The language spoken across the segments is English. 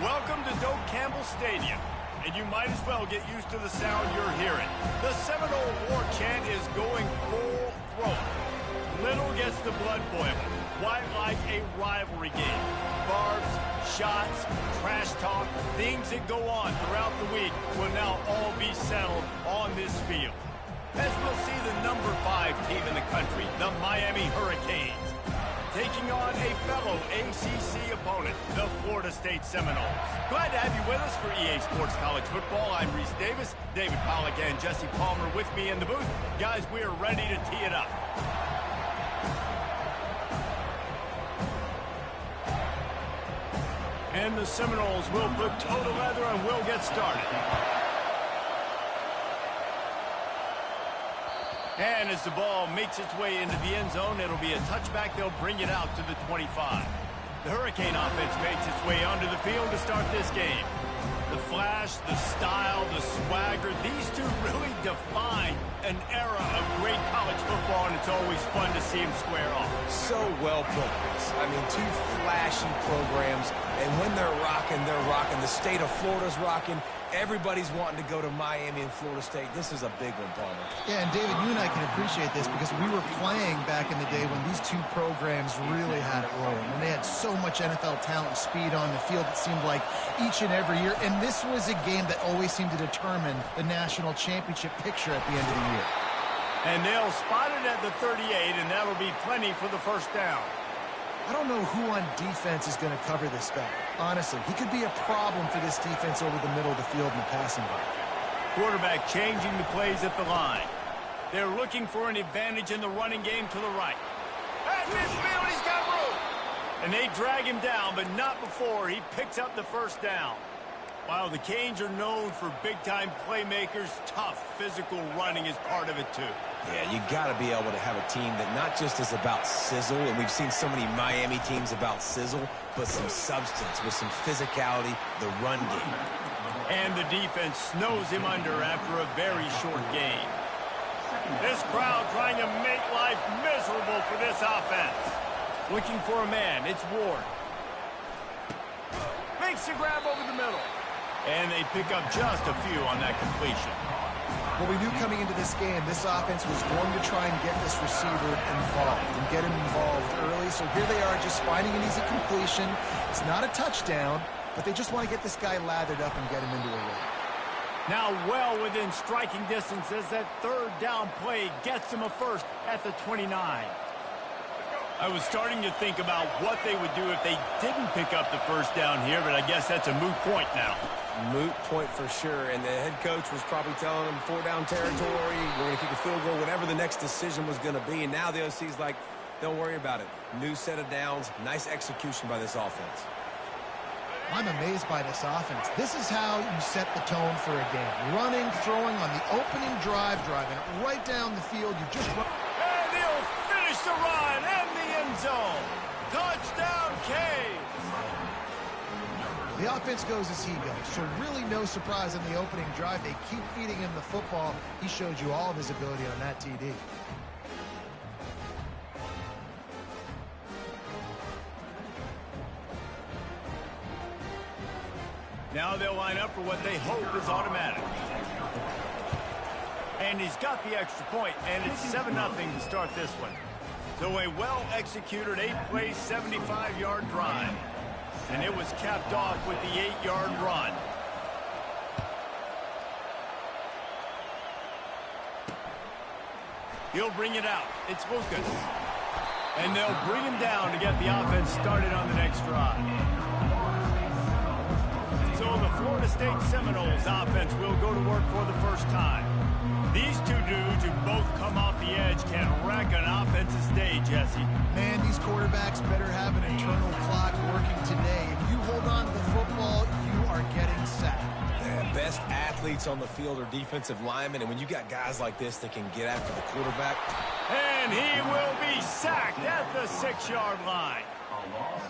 Welcome to Doak Campbell Stadium, and you might as well get used to the sound you're hearing. The Seminole war chant is going full throat. Little gets the blood boiling, quite like a rivalry game. Barbs, shots, trash talk, things that go on throughout the week will now all be settled on this field. As we'll see the number 5 team in the country, the Miami Hurricanes, taking on a fellow ACC opponent, the Florida State Seminoles. Glad to have you with us for EA Sports College Football. I'm Reese Davis, David Pollack and Jesse Palmer with me in the booth. Guys, we are ready to tee it up. And the Seminoles will put toe to leather and will get started. And as the ball makes its way into the end zone, it'll be a touchback. They'll bring it out to the 25. The Hurricane offense makes its way onto the field to start this game. The flash, the style, the swagger, these two really define an era of great college football, and it's always fun to see them square off. So well put, Chris. I mean, two flashy programs, and when they're rocking, they're rocking. The state of Florida's rocking. Everybody's wanting to go to Miami and Florida State. This is a big one, Palmer. Yeah, and David, you and I can appreciate this because we were playing back in the day when these two programs really had it rolling. When they had so much NFL talent and speed on the field, it seemed like each and every year. And this was a game that always seemed to determine the national championship picture at the end of the year. And they'll spot it at the 38, and that'll be plenty for the first down. I don't know who on defense is going to cover this guy. Honestly, he could be a problem for this defense over the middle of the field in the passing game. Quarterback changing the plays at the line. They're looking for an advantage in the running game to the right. At midfield, he's got room. And they drag him down, but not before he picks up the first down. While the Canes are known for big-time playmakers, tough physical running is part of it too. Yeah, you got to be able to have a team that not just is about sizzle, and we've seen so many Miami teams about sizzle, but some substance with some physicality, the run game. And the defense snows him under after a very short game. This crowd trying to make life miserable for this offense. Looking for a man, it's Ward. Makes the grab over the middle. And they pick up just a few on that completion. Well, we knew coming into this game, this offense was going to try and get this receiver involved and get him involved early. So here they are just finding an easy completion. It's not a touchdown, but they just want to get this guy lathered up and get him into a run. Now well within striking distance as that third down play gets them a first at the 29. I was starting to think about what they would do if they didn't pick up the first down here, but I guess that's a moot point now. Moot point for sure, and the head coach was probably telling them 4-down territory, we're going to kick a field goal, whatever the next decision was going to be, and now the OC's like, don't worry about it. New set of downs, nice execution by this offense. I'm amazed by this offense. This is how you set the tone for a game. Running, throwing on the opening drive, driving it right down the field. You just run. And he'll finish the run and the end zone. Touchdown, Canes. The offense goes as he goes, so really no surprise in the opening drive. They keep feeding him the football. He showed you all of his ability on that TD. Now they'll line up for what they hope is automatic. And he's got the extra point, and it's 7-0 to start this one. So a well-executed 8-play, 75-yard drive. And it was capped off with the 8-yard run. He'll bring it out. It's Lucas. And they'll bring him down to get the offense started on the next drive. So the Florida State Seminoles offense will go to work for the first time. These two dudes who both come off the edge can wreck an offensive day, Jesse. Man, these quarterbacks better have an internal clock working today. If you hold on to the football, you are getting sacked. Yeah, best athletes on the field are defensive linemen, and when you got guys like this that can get after the quarterback. And he will be sacked at the 6-yard line.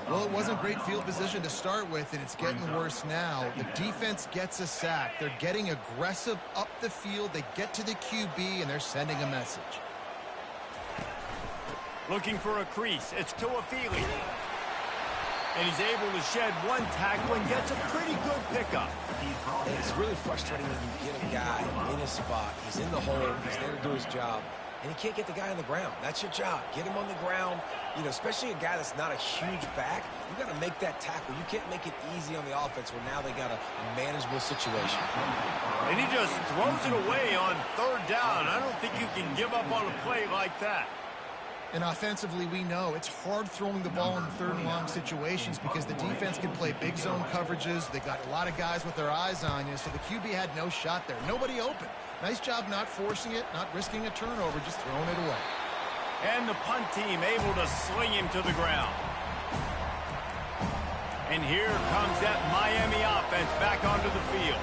Well, it wasn't great field position to start with, and it's getting worse now. The defense gets a sack. They're getting aggressive up the field. They get to the QB, and they're sending a message. Looking for a crease. It's Tuafili. And he's able to shed one tackle and gets a pretty good pickup. It's really frustrating when you get a guy in his spot. He's in the hole. He's there to do his job. And he can't get the guy on the ground. That's your job. Get him on the ground. You know, especially a guy that's not a huge back. You got to make that tackle. You can't make it easy on the offense where now they got a manageable situation. And he just throws it away on third down. I don't think you can give up on a play like that. And offensively, we know it's hard throwing the ball in third and long situations because the defense can play big zone coverages. They got a lot of guys with their eyes on you, so the QB had no shot there. Nobody open. Nice job not forcing it, not risking a turnover, just throwing it away. And the punt team able to sling him to the ground. And here comes that Miami offense back onto the field.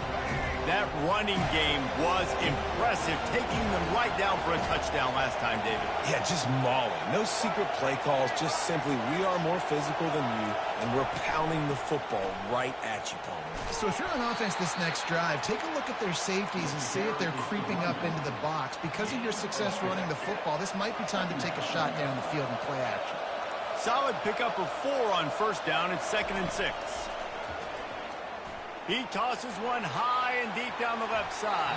That running game was impressive, taking them right down for a touchdown last time, David. Yeah, just mauling. No secret play calls, just simply we are more physical than you, and we're pounding the football right at you, Palmer. So if you're on offense this next drive, take a look at their safeties and see if they're creeping up into the box. Because of your success running the football, this might be time to take a shot down the field and play action. Solid pickup of 4 on first down at 2nd and 6. He tosses one high and deep down the left side.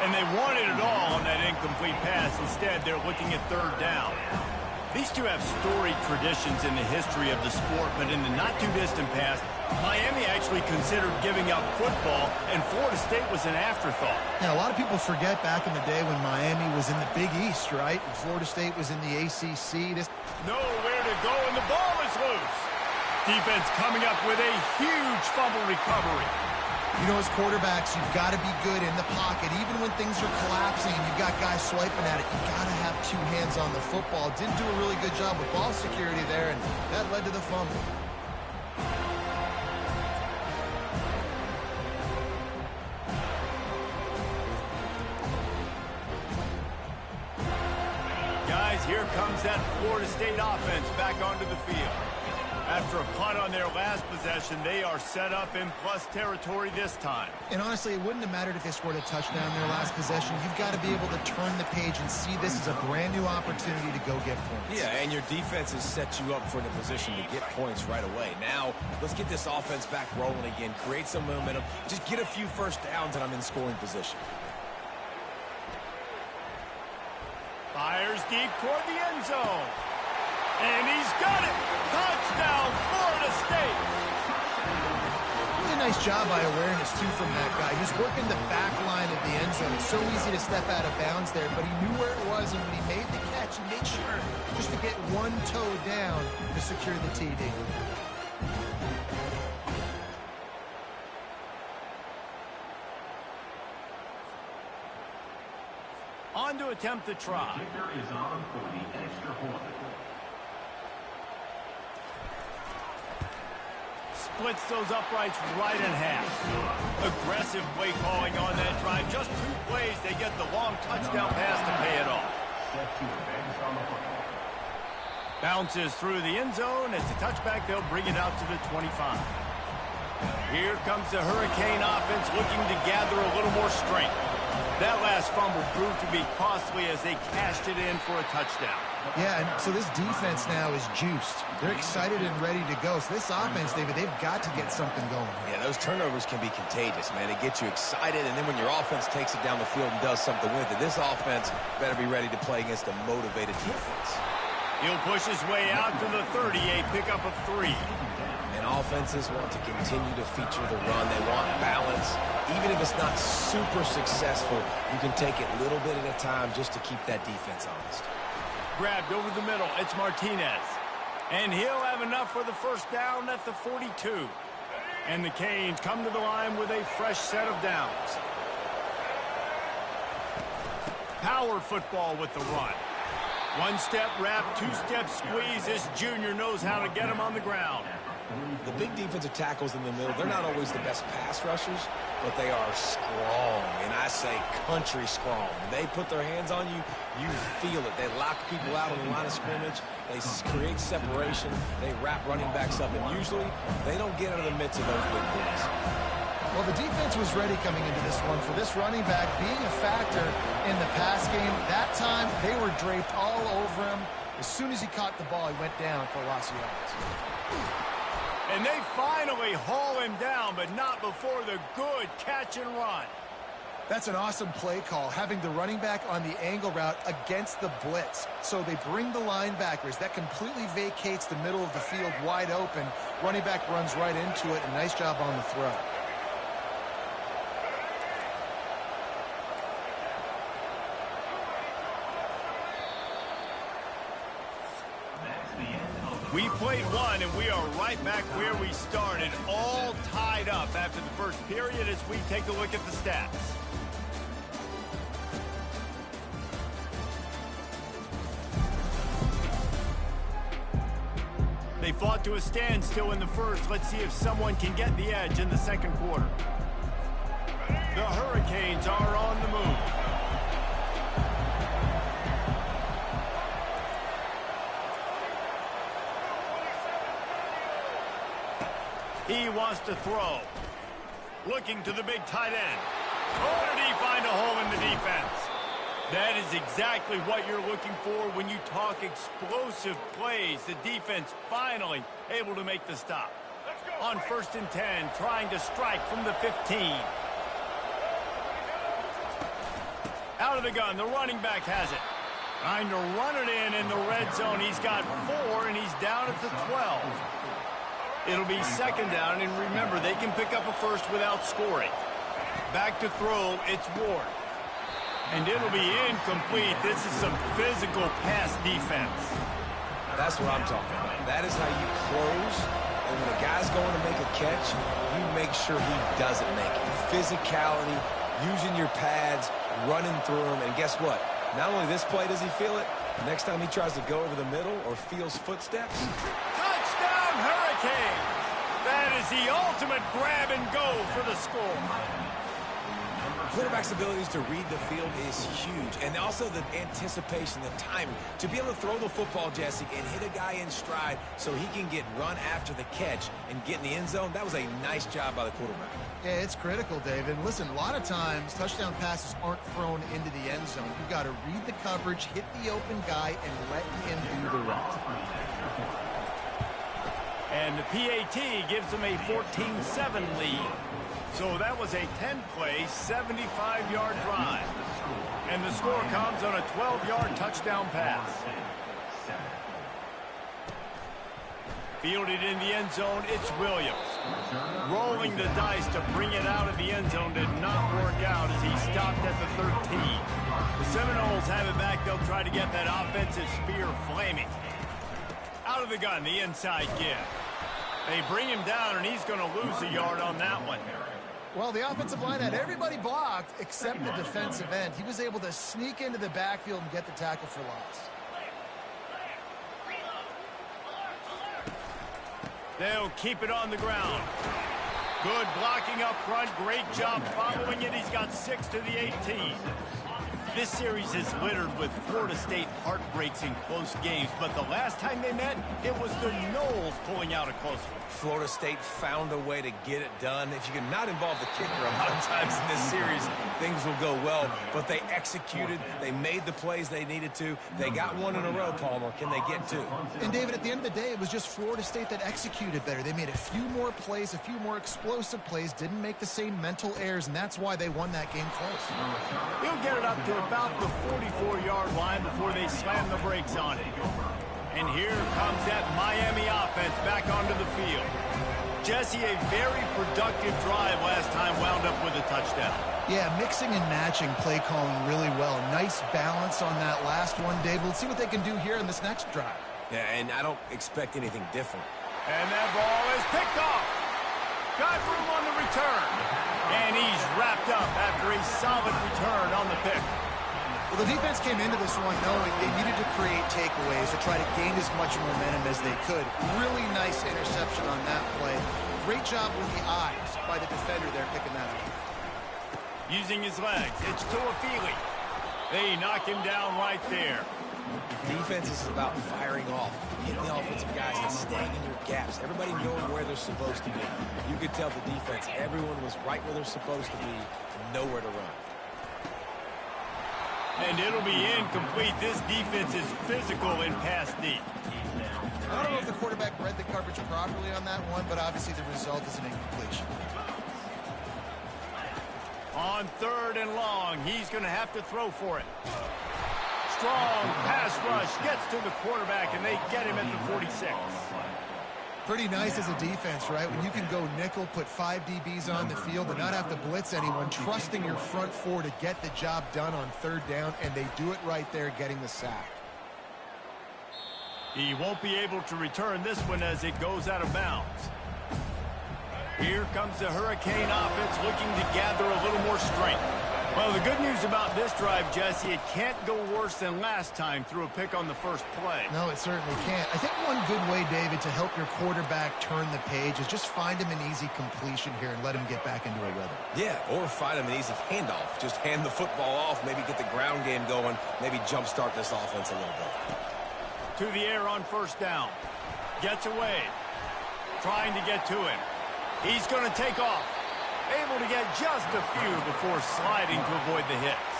And they wanted it all on that incomplete pass. Instead, they're looking at third down. These two have storied traditions in the history of the sport, but in the not-too-distant past, Miami actually considered giving up football, and Florida State was an afterthought. Now, a lot of people forget back in the day when Miami was in the Big East, right? And Florida State was in the ACC. Nowhere to go, and the ball is loose. Defense coming up with a huge fumble recovery. You know, as quarterbacks, you've got to be good in the pocket. Even when things are collapsing and you've got guys swiping at it, you've got to have 2 hands on the football. Didn't do a really good job with ball security there, and that led to the fumble. Guys, here comes that Florida State offense back onto the field. After a punt on their last possession, they are set up in plus territory this time. And honestly, it wouldn't have mattered if they scored a touchdown in their last possession. You've got to be able to turn the page and see this as a brand new opportunity to go get points. Yeah, and your defense has set you up for the position to get points right away. Now, let's get this offense back rolling again, create some momentum, just get a few first downs, and I'm in scoring position. Fires deep toward the end zone. And he's got it! Touchdown, Florida State! Really nice job by awareness, too, from that guy. He's working the back line of the end zone. It's so easy to step out of bounds there, but he knew where it was, and when he made the catch, he made sure just to get one toe down to secure the TD. On to attempt the try. Is on for the extra point. Splits those uprights right in half. Aggressive play calling on that drive. Just 2 plays, they get the long touchdown pass to pay it off. Bounces through the end zone. It's a touchback. They'll bring it out to the 25. Here comes the Hurricane offense looking to gather a little more strength. That last fumble proved to be costly as they cashed it in for a touchdown. Yeah, and so this defense now is juiced. They're excited and ready to go. So this offense, David, they've got to get something going. Yeah, those turnovers can be contagious, man. They get you excited, and then when your offense takes it down the field and does something with it, this offense better be ready to play against a motivated defense. He'll push his way out to the 30, a pickup of 3. And offenses want to continue to feature the run. They want balance. Even if it's not super successful, you can take it little bit at a time just to keep that defense honest. Grabbed over the middle. It's Martinez. And he'll have enough for the first down at the 42. And the Canes come to the line with a fresh set of downs. Power football with the run. 1-step wrap, 2-step squeeze. This junior knows how to get him on the ground. The big defensive tackles in the middle, they're not always the best pass rushers, but they are strong, and I say country strong. When they put their hands on you, you feel it. They lock people out on the line of scrimmage. They create separation. They wrap running backs up, and usually they don't get out of the midst of those big boys. Well, the defense was ready coming into this one for this running back being a factor in the pass game. That time, they were draped all over him. As soon as he caught the ball, he went down for loss of yards. And they finally haul him down, but not before the good catch and run. That's an awesome play call, having the running back on the angle route against the blitz. So they bring the linebackers. That completely vacates the middle of the field wide open. Running back runs right into it, and nice job on the throw. We played one, and we are right back where we started, all tied up after the first period as we take a look at the stats. They fought to a standstill in the first. Let's see if someone can get the edge in the second quarter. The Hurricanes are on the move. He wants to throw. Looking to the big tight end. Oh, did he find a hole in the defense? That is exactly what you're looking for when you talk explosive plays. The defense finally able to make the stop. On 1st and 10, trying to strike from the 15. Out of the gun, the running back has it. Trying to run it in the red zone. He's got 4, and he's down at the 12. It'll be 2nd down, and remember, they can pick up a first without scoring. Back to throw, it's Ward. And it'll be incomplete. This is some physical pass defense. That's what I'm talking about. That is how you close. And when a guy's going to make a catch, you make sure he doesn't make it. Physicality, using your pads, running through them. And guess what? Not only this play does he feel it, next time he tries to go over the middle or feels footsteps. Touchdown, Hurricanes! That is the ultimate grab and go for the score. Quarterback's abilities to read the field is huge, and also the anticipation, the timing. To be able to throw the football, Jesse, and hit a guy in stride so he can get run after the catch and get in the end zone, that was a nice job by the quarterback. Yeah, it's critical, David. Listen, a lot of times touchdown passes aren't thrown into the end zone. You've got to read the coverage, hit the open guy, and let him do the rest. And the PAT gives them a 14-7 lead. So that was a 10-play, 75-yard drive. And the score comes on a 12-yard touchdown pass. Fielded in the end zone, it's Williams. Rolling the dice to bring it out of the end zone did not work out as he stopped at the 13. The Seminoles have it back. They'll try to get that offensive spear flaming. Out of the gun, the inside give. They bring him down, and he's going to lose a yard on that one. Well, the offensive line had everybody blocked except the defensive end. He was able to sneak into the backfield and get the tackle for loss. They'll keep it on the ground. Good blocking up front. Great job following it. He's got 6 to the 18. This series is littered with Florida State heartbreaks in close games, but the last time they met, it was the Noles pulling out a close one. Florida State found a way to get it done. If you can not involve the kicker a lot of times in this series, things will go well. But they executed. They made the plays they needed to. They got one in a row, Palmer. Can they get two? And, David, at the end of the day, it was just Florida State that executed better. They made a few more plays, a few more explosive plays, didn't make the same mental errors, and that's why they won that game close. He'll get it up to about the 44-yard line before they slam the brakes on it. And here comes that Miami offense back onto the field. Jesse, a very productive drive last time wound up with a touchdown. Yeah, mixing and matching play calling really well. Nice balance on that last one, Dave. Let's see what they can do here in this next drive. Yeah, and I don't expect anything different. And that ball is picked off. Got room on the return. And he's wrapped up after a solid return on the pick. Well, the defense came into this one knowing they needed to create takeaways to try to gain as much momentum as they could. Really nice interception on that play. Great job with the eyes by the defender there picking that up. Using his legs, it's Tuafili. They knock him down right there. Defense is about firing off, hitting the offensive guys and staying in your gaps. Everybody knowing where they're supposed to be. You could tell the defense, everyone was right where they're supposed to be, nowhere to run. And it'll be incomplete. This defense is physical in pass deep. I don't know if the quarterback read the coverage properly on that one, but obviously the result is an incompletion. On 3rd and long, he's going to have to throw for it. Strong pass rush gets to the quarterback, and they get him at the 46. Pretty nice as a defense, right? When you can go nickel, put 5 DBs on the field and not have to blitz anyone, trusting your front four to get the job done on 3rd down, and they do it right there, getting the sack. He won't be able to return this one as it goes out of bounds. Here comes the Hurricane offense looking to gather a little more strength. Well, the good news about this drive, Jesse, it can't go worse than last time through a pick on the first play. No, it certainly can't. I think one good way, David, to help your quarterback turn the page is just find him an easy completion here and let him get back into a rhythm. Yeah, or find him an easy handoff. Just hand the football off, maybe get the ground game going, maybe jumpstart this offense a little bit. To the air on 1st down. Gets away. Trying to get to him. He's going to take off. Able to get just a few before sliding to avoid the hits.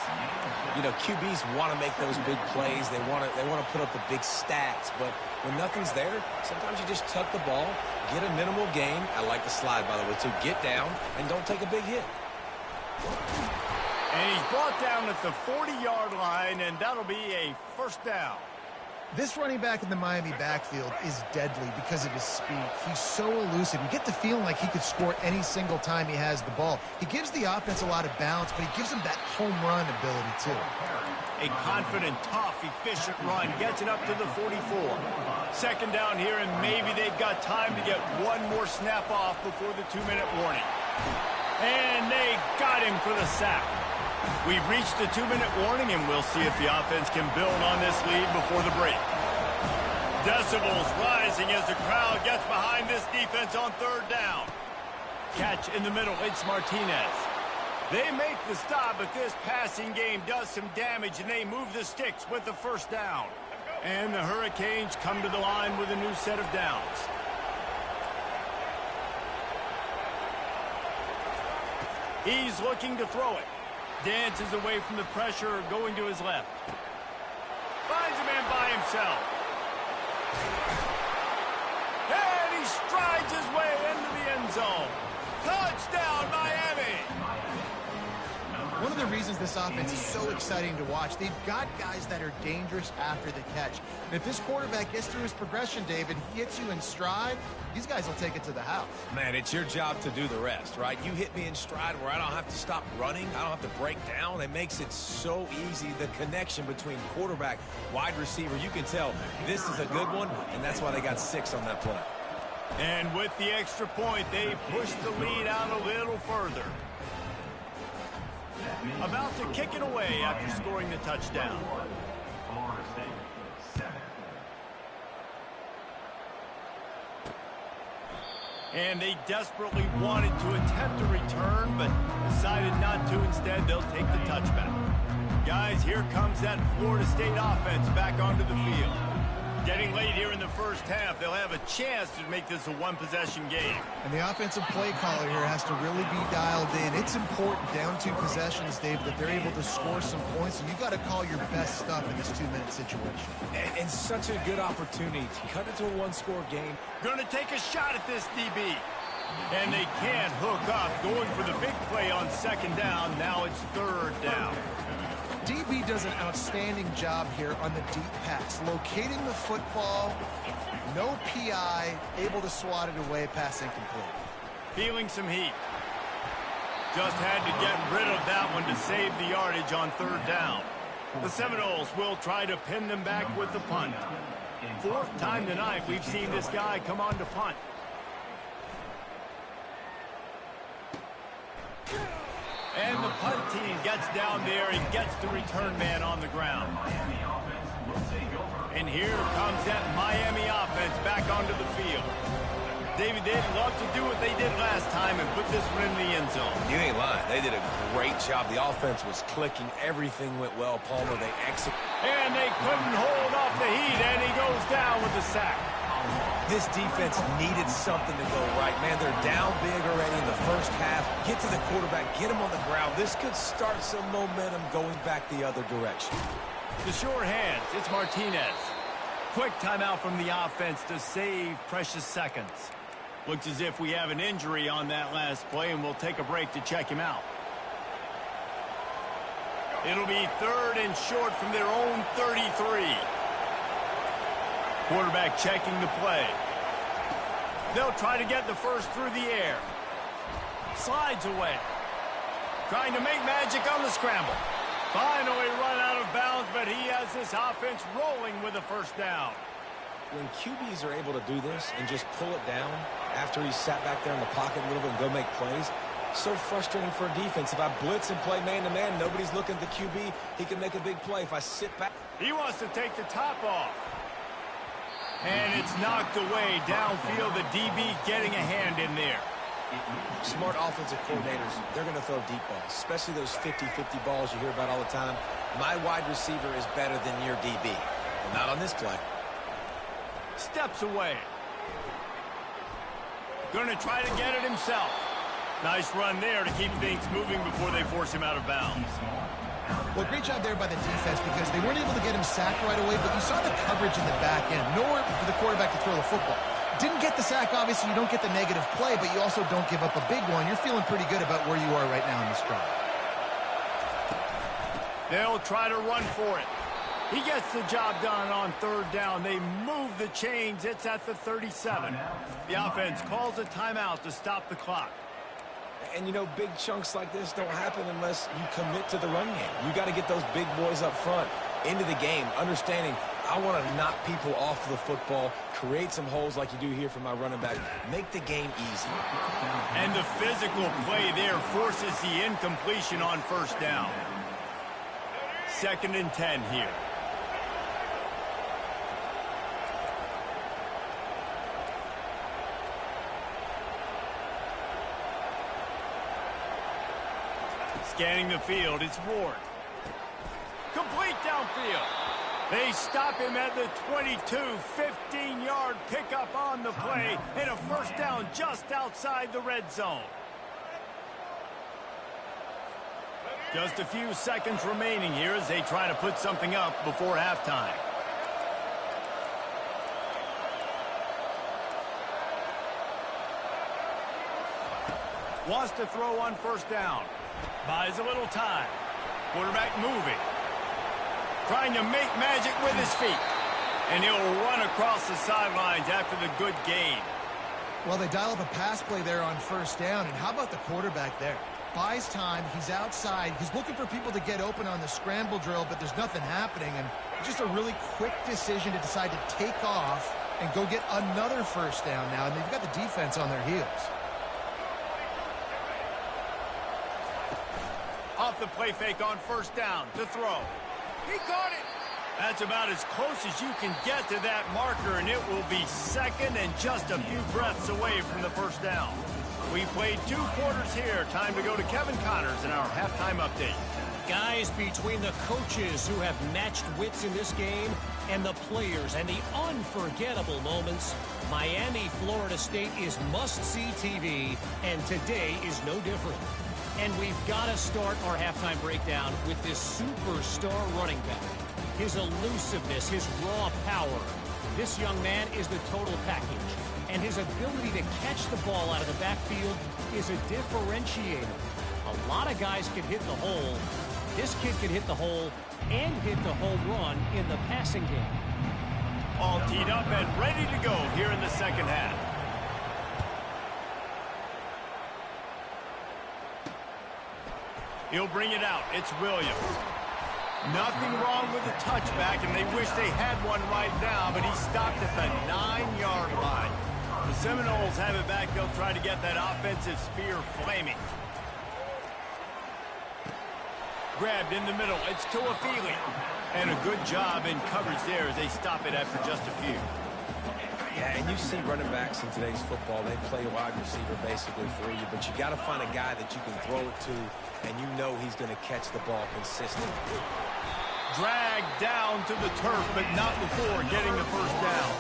You know, QBs want to make those big plays. They want to put up the big stats. But when nothing's there, sometimes you just tuck the ball, get a minimal gain. I like the slide, by the way, too. Get down and don't take a big hit. And he's brought down at the 40-yard line, and that'll be a 1st down. This running back in the Miami backfield is deadly because of his speed. He's so elusive. You get the feeling like he could score any single time he has the ball. He gives the offense a lot of balance, but he gives them that home run ability, too. A confident, tough, efficient run gets it up to the 44. 2nd down here, and maybe they've got time to get one more snap off before the 2-minute warning. And they got him for the sack. We've reached the 2-minute warning, and we'll see if the offense can build on this lead before the break. Decibels rising as the crowd gets behind this defense on 3rd down. Catch in the middle, it's Martinez. They make the stop, but this passing game does some damage, and they move the sticks with the 1st down. And the Hurricanes come to the line with a new set of downs. He's looking to throw it. Dances away from the pressure, going to his left. Finds a man by himself. And he strides his way into the end zone. Touchdown, Miami! One of the reasons this offense is so exciting to watch, they've got guys that are dangerous after the catch. And if this quarterback gets through his progression, David, gets you in stride, these guys will take it to the house. Man, it's your job to do the rest, right? You hit me in stride where I don't have to stop running. I don't have to break down. It makes it so easy. The connection between quarterback, wide receiver, you can tell this is a good one, and that's why they got 6 on that play. And with the extra point, they push the lead out a little further. About to kick it away after scoring the touchdown. And they desperately wanted to attempt a return, but decided not to. Instead, they'll take the touchback. Guys, here comes that Florida State offense back onto the field. Getting late here in the first half, they'll have a chance to make this a one-possession game. And the offensive play caller here has to really be dialed in. It's important down 2 possessions, Dave, that they're able to score some points. And you got to call your best stuff in this 2-minute situation. And such a good opportunity to cut it to a 1-score game. Going to take a shot at this DB. And they can't hook up. Going for the big play on 2nd down. Now it's 3rd down. DB does an outstanding job here on the deep pass, locating the football, no PI, able to swat it away, pass incomplete. Feeling some heat. Just had to get rid of that one to save the yardage on 3rd down. The Seminoles will try to pin them back with the punt. 4th time tonight we've seen this guy come on to punt. And the punt team gets down there and gets the return man on the ground. And here comes that Miami offense back onto the field. David, they'd love to do what they did last time and put this one in the end zone. You ain't lying. They did a great job. The offense was clicking. Everything went well. Palmer, they executed. And they couldn't hold off the heat, and he goes down with the sack. This defense needed something to go right. Man, they're down big already in the first half. Get to the quarterback, get him on the ground. This could start some momentum going back the other direction. The sure hands, it's Martinez. Quick timeout from the offense to save precious seconds. Looks as if we have an injury on that last play, and we'll take a break to check him out. It'll be 3rd and short from their own 33. Quarterback checking the play. They'll try to get the first through the air. Slides away. Trying to make magic on the scramble. Finally run out of bounds, but he has this offense rolling with a first down. When QBs are able to do this and just pull it down after he's sat back there in the pocket a little bit and go make plays, so frustrating for a defense. If I blitz and play man-to-man, nobody's looking at the QB, he can make a big play. If I sit back... He wants to take the top off. And it's knocked away downfield. The DB getting a hand in there. Smart offensive coordinators, they're going to throw deep balls, especially those 50-50 balls you hear about all the time. My wide receiver is better than your DB. But not on this play. Steps away. Going to try to get it himself. Nice run there to keep things moving before they force him out of bounds. Well, great job there by the defense because they weren't able to get him sacked right away, but you saw the coverage in the back end. Nowhere for the quarterback to throw the football. Didn't get the sack, obviously. You don't get the negative play, but you also don't give up a big one. You're feeling pretty good about where you are right now in this drive. They'll try to run for it. He gets the job done on 3rd down. They move the chains. It's at the 37. The offense calls a timeout to stop the clock. And, you know, big chunks like this don't happen unless you commit to the run game. You got to get those big boys up front into the game, understanding I want to knock people off the football, create some holes like you do here for my running back, make the game easy. And the physical play there forces the incompletion on 1st down. 2nd and 10 here. Scanning the field, it's Ward. Complete downfield. They stop him at the 22, 15-yard pickup on the play, and a 1st down just outside the red zone. Just a few seconds remaining here as they try to put something up before halftime. Wants to throw on 1st down. Buys a little time. Quarterback moving. Trying to make magic with his feet. And he'll run across the sidelines after the good gain. Well, they dial up a pass play there on 1st down. And how about the quarterback there? Buys time. He's outside. He's looking for people to get open on the scramble drill, but there's nothing happening. And just a really quick decision to decide to take off and go get another 1st down now. And they've got the defense on their heels. Off the play fake on 1st down to throw. He caught it. That's about as close as you can get to that marker, and it will be 2nd and just a few breaths away from the 1st down. We played 2 quarters here. Time to go to Kevin Connors in our halftime update. Guys, between the coaches who have matched wits in this game and the players and the unforgettable moments, Miami, Florida State is must-see TV, and today is no different. And we've got to start our halftime breakdown with this superstar running back. His elusiveness, his raw power. This young man is the total package. And his ability to catch the ball out of the backfield is a differentiator. A lot of guys can hit the hole. This kid can hit the hole and hit the home run in the passing game. All teed up and ready to go here in the 2nd half. He'll bring it out. It's Williams. Nothing wrong with the touchback, and they wish they had one right now, but he stopped at the 9-yard line. The Seminoles have it back. They'll try to get that offensive spear flaming. Grabbed in the middle. It's Tuafili. And a good job in coverage there as they stop it after just a few. Yeah, and you see running backs in today's football, they play wide receiver basically for you, but you got to find a guy that you can throw it to, and you know he's going to catch the ball consistently. Dragged down to the turf, but not before getting the 1st down.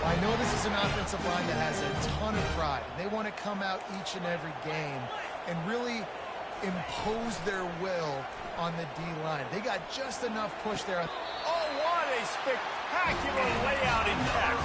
I know this is an offensive line that has a ton of pride. They want to come out each and every game and really impose their will on the D-line. They got just enough push there. Oh, what a spectacular spectacular layout and catch.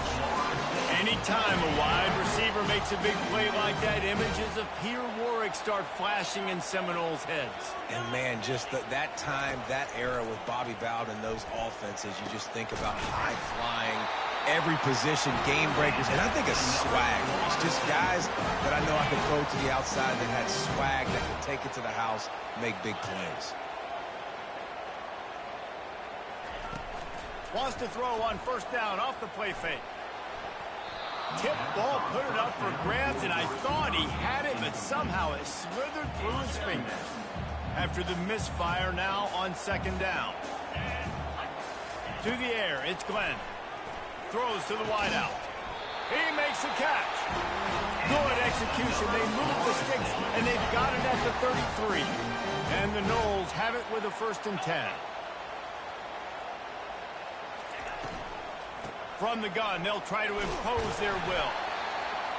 Anytime a wide receiver makes a big play like that, images of Peter Warrick start flashing in Seminoles' heads. And, man, just that time, that era with Bobby Bowden and those offenses, you just think about high-flying, every position, game breakers, and I think of swag. It's just guys that I know I could throw to the outside that had swag, that could take it to the house, make big plays. Wants to throw on first down off the play fake. Tip ball, put it up for grabs, and I thought he had it, but somehow it slithered through his fingers. After the misfire, now on second down. To the air, it's Glenn. Throws to the wideout. He makes the catch. Good execution. They move the sticks, and they've got it at the 33. And the Noles have it with a 1st and 10. From the gun, they'll try to impose their will.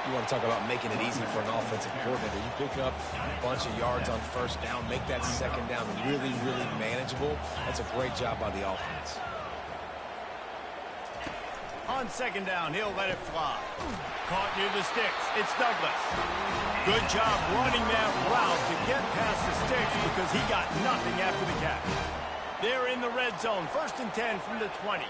You want to talk about making it easy for an offensive coordinator. You pick up a bunch of yards on first down, make that second down really, really manageable. That's a great job by the offense. On second down, he'll let it fly. Caught near the sticks. It's Douglas. Good job running that route to get past the sticks because he got nothing after the catch. They're in the red zone. 1st and 10 from the 20.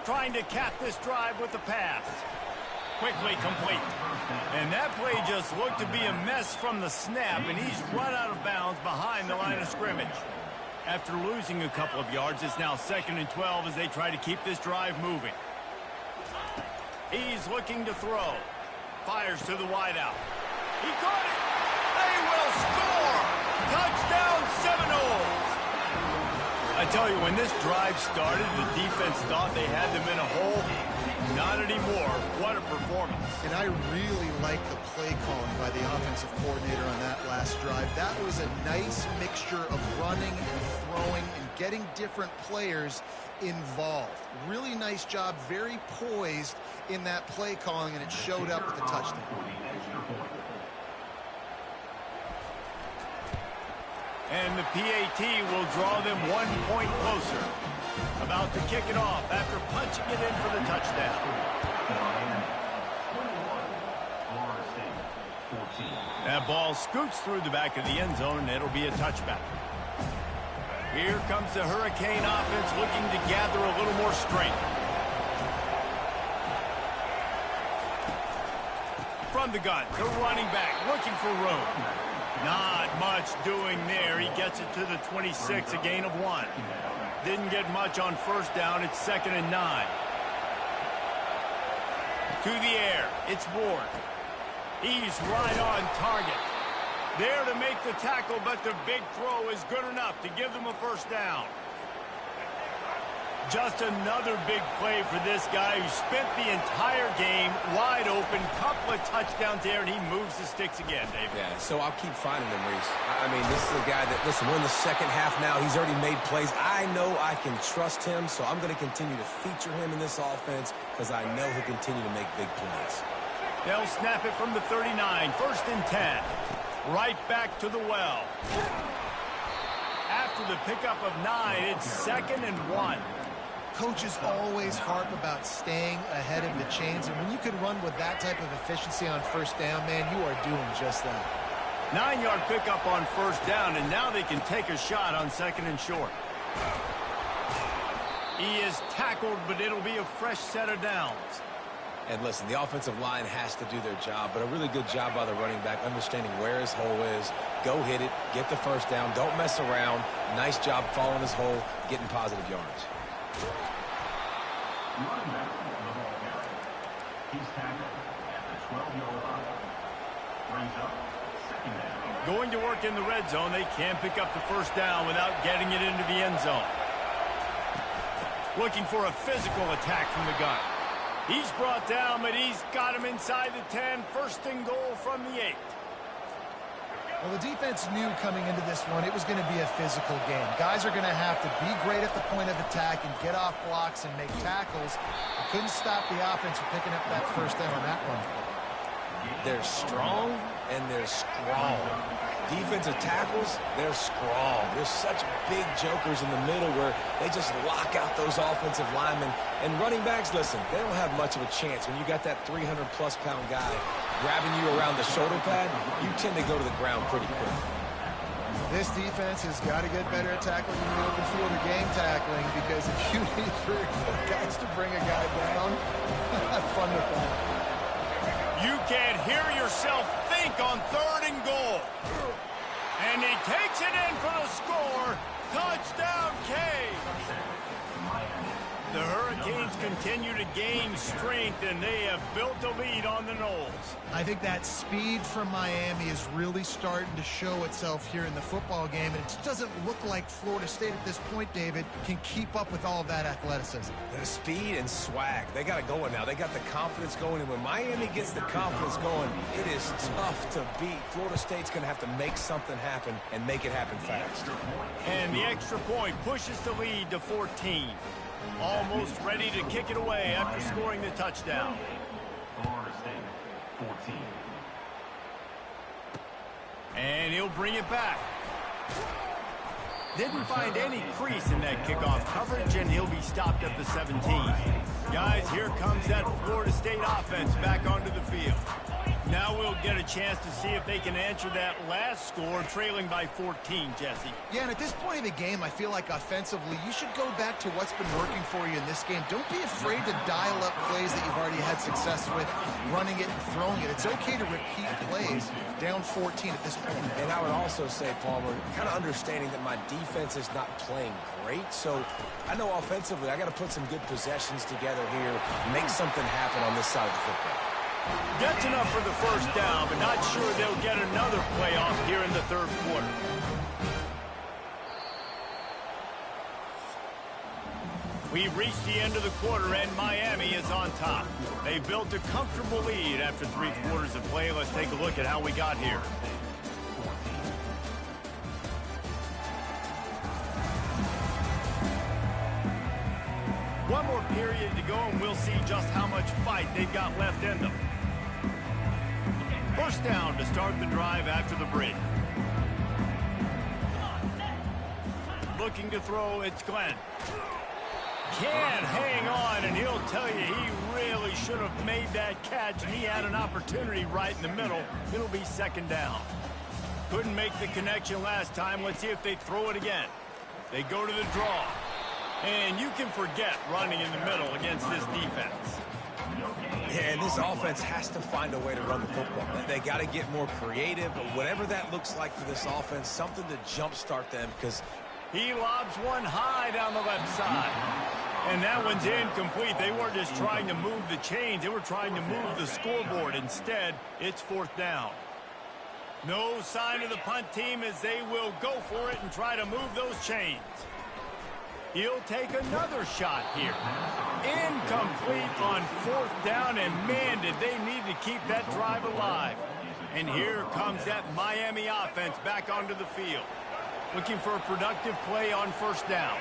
Trying to cap this drive with the pass. Quickly complete. And that play just looked to be a mess from the snap, and he's run out of bounds behind the line of scrimmage. After losing a couple of yards, it's now 2nd and 12 as they try to keep this drive moving. He's looking to throw. Fires to the wideout. He caught it. They will score. Touchdown Seminoles. I tell you, when this drive started, the defense thought they had them in a hole. Not anymore. What a performance. And I really like the play calling by the offensive coordinator on that last drive. That was a nice mixture of running and throwing and getting different players involved. Really nice job, very poised in that play calling, and it showed up with the touchdown. And the PAT will draw them 1 point closer. About to kick it off after punching it in for the touchdown. That ball scoots through the back of the end zone, and it'll be a touchback. Here comes the Hurricane offense looking to gather a little more strength. From the gun, the running back looking for room. Not much doing there. He gets it to the 26, a gain of 1. Didn't get much on first down. It's 2nd and 9. To the air. It's Ward. He's right on target. There to make the tackle, but the big throw is good enough to give them a first down. Just another big play for this guy who spent the entire game wide open. Couple of touchdowns there, and he moves the sticks again, David. Yeah, so I'll keep finding him, Reese. I mean, this is a guy that, listen, we're in the second half now. He's already made plays. I know I can trust him, so I'm going to continue to feature him in this offense because I know he'll continue to make big plays. They'll snap it from the 39. 1st and 10. Right back to the well. After the pickup of 9, it's 2nd and 1. Coaches always harp about staying ahead of the chains, and when you can run with that type of efficiency on first down, man, you are doing just that. 9-yard pickup on first down, and now they can take a shot on 2nd and short. He is tackled, but it'll be a fresh set of downs. And listen, the offensive line has to do their job, but a really good job by the running back, understanding where his hole is. Go hit it, get the first down, don't mess around. Nice job following his hole, getting positive yards. He's tackled at the 12-yard line. Brings up 2nd down. Going to work in the red zone. They can't pick up the first down without getting it into the end zone. Looking for a physical attack from the gun. He's brought down, but he's got him inside the 10. 1st and goal from the 8. Well, the defense knew coming into this one it was going to be a physical game. Guys are going to have to be great at the point of attack and get off blocks and make tackles. They couldn't stop the offense from picking up that first down on that one. They're strong and they're strong. defensive tackles, they're strong. There's such big jokers in the middle where they just lock out those offensive linemen. And running backs, listen, they don't have much of a chance. When you got that 300-plus pound guy grabbing you around the shoulder pad, you tend to go to the ground pretty quick. This defense has got to get better at tackling in the open field or game tackling, because if you need 3 or 4 guys to bring a guy down, have fun with that. You can't hear yourself think on 3rd and goal. And he takes it in for the score. Touchdown, Cage. The Hurricanes continue to gain strength, and they have built a lead on the Noles. I think that speed from Miami is really starting to show itself here in the football game, and it just doesn't look like Florida State at this point, David, can keep up with all of that athleticism. The speed and swag, they got it going now. They got the confidence going, and when Miami gets the confidence going, it is tough to beat. Florida State's going to have to make something happen and make it happen fast. And the extra point pushes the lead to 14. Almost ready to kick it away after scoring the touchdown. Florida State, 14. And he'll bring it back. Didn't find any crease in that kickoff coverage, and he'll be stopped at the 17. Guys, here comes that Florida State offense back onto the field. Now we'll get a chance to see if they can answer that last score, trailing by 14, Jesse. Yeah, and at this point of the game, I feel like offensively, you should go back to what's been working for you in this game. Don't be afraid to dial up plays that you've already had success with, running it and throwing it. It's okay to repeat plays down 14 at this point. And I would also say, Palmer, kind of understanding that my defense is not playing great, so I know offensively I got to put some good possessions together here, make something happen on this side of the football. Gets enough for the first down, but not sure they'll get another playoff here in the 3rd quarter. We've reached the end of the quarter, and Miami is on top. They've built a comfortable lead after 3 quarters of play. Let's take a look at how we got here. One more period to go, and we'll see just how much fight they've got left in them. First down to start the drive after the break. Looking to throw, it's Glenn. Can't hang on, and he'll tell you he really should have made that catch, and he had an opportunity right in the middle. It'll be 2nd down. Couldn't make the connection last time. Let's see if they throw it again. They go to the draw. And you can forget running in the middle against this defense. Yeah, and this offense has to find a way to run the football. They got to get more creative, but whatever that looks like for this offense, something to jumpstart them, because he lobs one high down the left side. And that one's incomplete. They weren't just trying to move the chains. They were trying to move the scoreboard. Instead, it's 4th down. No sign of the punt team as they will go for it and try to move those chains. He'll take another shot here. Incomplete on 4th down, and man, did they need to keep that drive alive. And here comes that Miami offense back onto the field. Looking for a productive play on 1st down.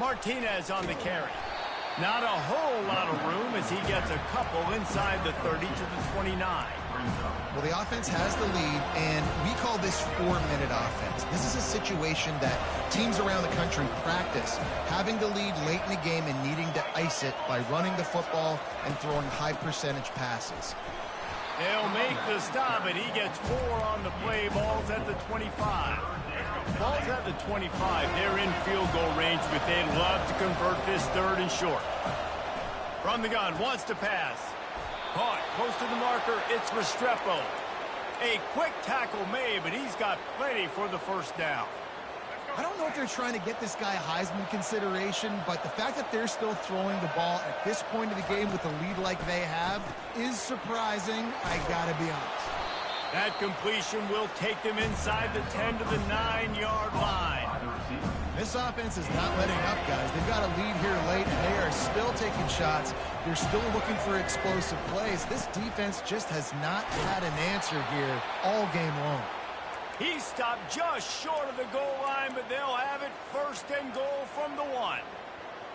Martinez on the carry. Not a whole lot of room as he gets a couple inside the 30 to the 29. Well, the offense has the lead, and we call this 4-minute offense. This is a situation that teams around the country practice, having the lead late in the game and needing to ice it by running the football and throwing high-percentage passes. They'll make the stop, and he gets 4 on the play. Ball's at the 25. Ball's at the 25. They're in field goal range, but they'd love to convert this 3rd and short. From the gun, wants to pass. Caught, close to the marker, it's Restrepo. A quick tackle made, but he's got plenty for the 1st down. I don't know if they're trying to get this guy Heisman consideration, but the fact that they're still throwing the ball at this point of the game with a lead like they have is surprising, I gotta be honest. That completion will take them inside the 10 to the 9-yard line. This offense is not letting up, guys. They've got a lead here late, and they are still taking shots. They're still looking for explosive plays. This defense just has not had an answer here all game long. He stopped just short of the goal line, but they'll have it 1st and goal from the 1.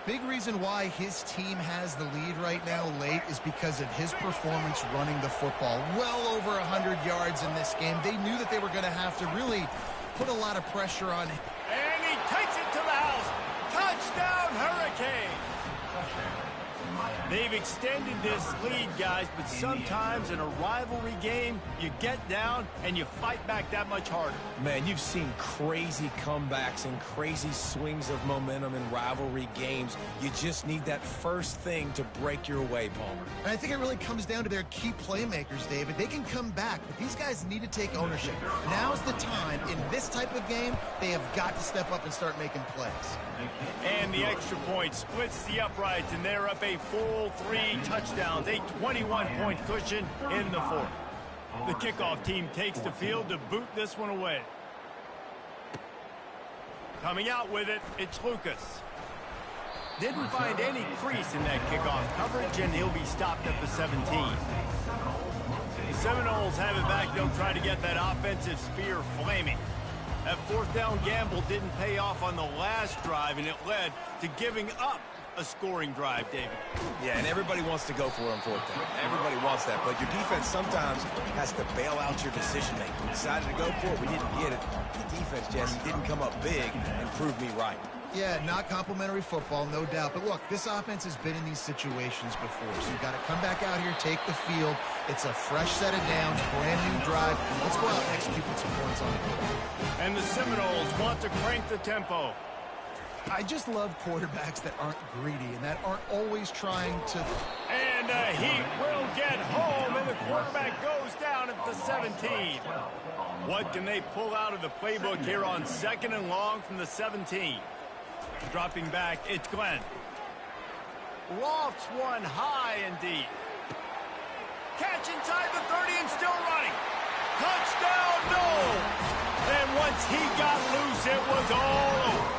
Big reason why his team has the lead right now late is because of his performance running the football. Well over 100 yards in this game. They knew that they were going to have to really put a lot of pressure on him. And he takes it to the house. Touchdown, Hurricane. They've extended this lead, guys, but sometimes in a rivalry game, you get down and you fight back that much harder. Man, you've seen crazy comebacks and crazy swings of momentum in rivalry games. You just need that first thing to break your way, Palmer. And I think it really comes down to their key playmakers, David. They can come back, but these guys need to take ownership. Now's the time. In this type of game, they have got to step up and start making plays. And the extra point splits the uprights, and they're up a full 3 touchdowns, a 21-point cushion in the fourth. The kickoff team takes the field to boot this one away. Coming out with it, it's Lucas. Didn't find any crease in that kickoff coverage, and he'll be stopped at the 17. The Seminoles have it back. They'll try to get that offensive spear flaming. That fourth down gamble didn't pay off on the last drive, and it led to giving up a scoring drive, David. Yeah, and everybody wants to go for it on fourth down. Everybody wants that, but your defense sometimes has to bail out your decision-making. We decided to go for it. We didn't get it. The defense, Jesse, didn't come up big and prove me right. Yeah, not complimentary football, no doubt. But look, this offense has been in these situations before, so you've got to come back out here, take the field. It's a fresh set of downs, brand new drive. Let's go out and execute with some points on the board. And the Seminoles want to crank the tempo. I just love quarterbacks that aren't greedy and that aren't always trying to... And he will get home, and the quarterback goes down at the 17. What can they pull out of the playbook here on 2nd and long from the 17? Dropping back, it's Glenn. Lofts one high and deep. Catch inside the 30 and still running. Touchdown, no! And once he got loose, it was all over.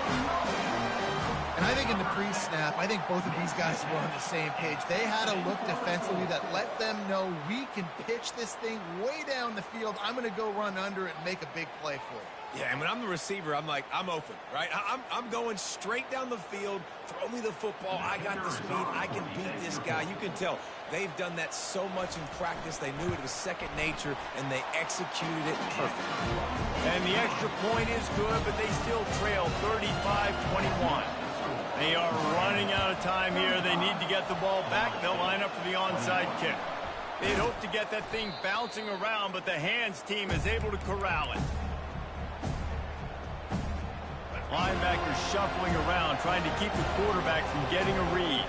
And I think in the pre-snap, I think both of these guys were on the same page. They had a look defensively that let them know we can pitch this thing way down the field. I'm going to go run under it and make a big play for it. Yeah, and when I'm the receiver, I'm like, I'm open, right? I'm going straight down the field. Throw me the football. I got the speed. I can beat this guy. You can tell they've done that so much in practice. They knew it was second nature, and they executed it perfectly. And the extra point is good, but they still trail 35-21. They are running out of time here. They need to get the ball back. They'll line up for the onside kick. They'd hope to get that thing bouncing around, but the hands team is able to corral it. Linebackers shuffling around, trying to keep the quarterback from getting a read.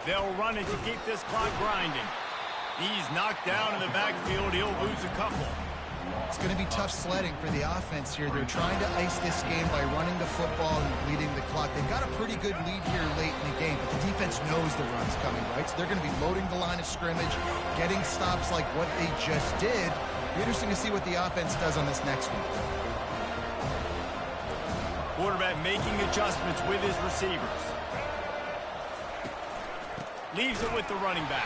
They'll run it to keep this clock grinding. He's knocked down in the backfield. He'll lose a couple. It's going to be tough sledding for the offense here. They're trying to ice this game by running the football and bleeding the clock. They've got a pretty good lead here late in the game, but the defense knows the run's coming, right? So they're going to be loading the line of scrimmage, getting stops like what they just did. It'll be interesting to see what the offense does on this next one. Quarterback making adjustments with his receivers. Leaves it with the running back.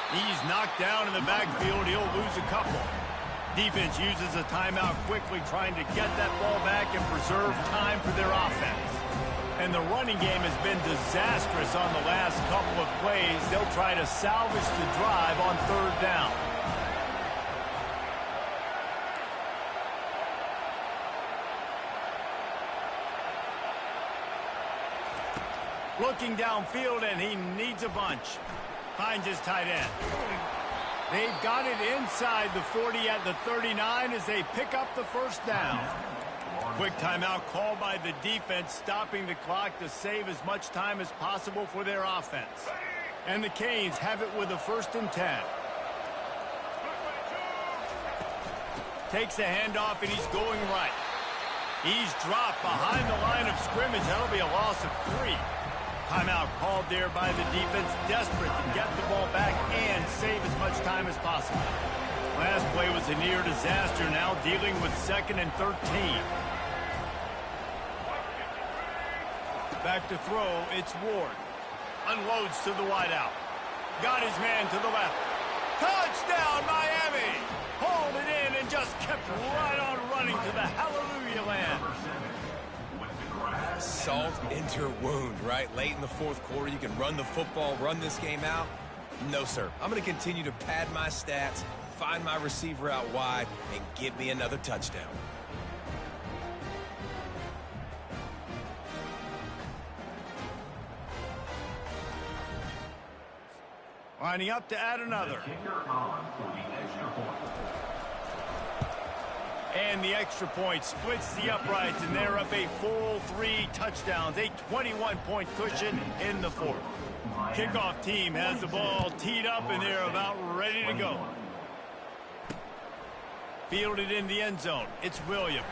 He's knocked down in the backfield. He'll lose a couple. Defense uses a timeout quickly, trying to get that ball back and preserve time for their offense. And the running game has been disastrous on the last couple of plays. They'll try to salvage the drive on 3rd down. Looking downfield, and he needs a bunch. Finds his tight end. They've got it inside the 40 at the 39 as they pick up the first down. Quick timeout called by the defense, stopping the clock to save as much time as possible for their offense. And the Canes have it with a 1st and 10. Takes the handoff, and he's going right. He's dropped behind the line of scrimmage. That'll be a loss of 3. Timeout called there by the defense, desperate to get the ball back and save as much time as possible. Last play was a near disaster, now dealing with 2nd and 13. Back to throw, it's Ward. Unloads to the wideout. Got his man to the left. Touchdown, Miami! Hauled it in and just kept right on running to the hallelujah land. Salt into your wound, right? Late in the fourth quarter, you can run the football, run this game out. No, sir. I'm going to continue to pad my stats, find my receiver out wide, and get me another touchdown. Lining up to add another. And the extra point splits the uprights, and they're up a full 3 touchdowns, a 21-point cushion in the fourth. Kickoff team has the ball teed up, and they're about ready to go. Fielded in the end zone. It's Williams.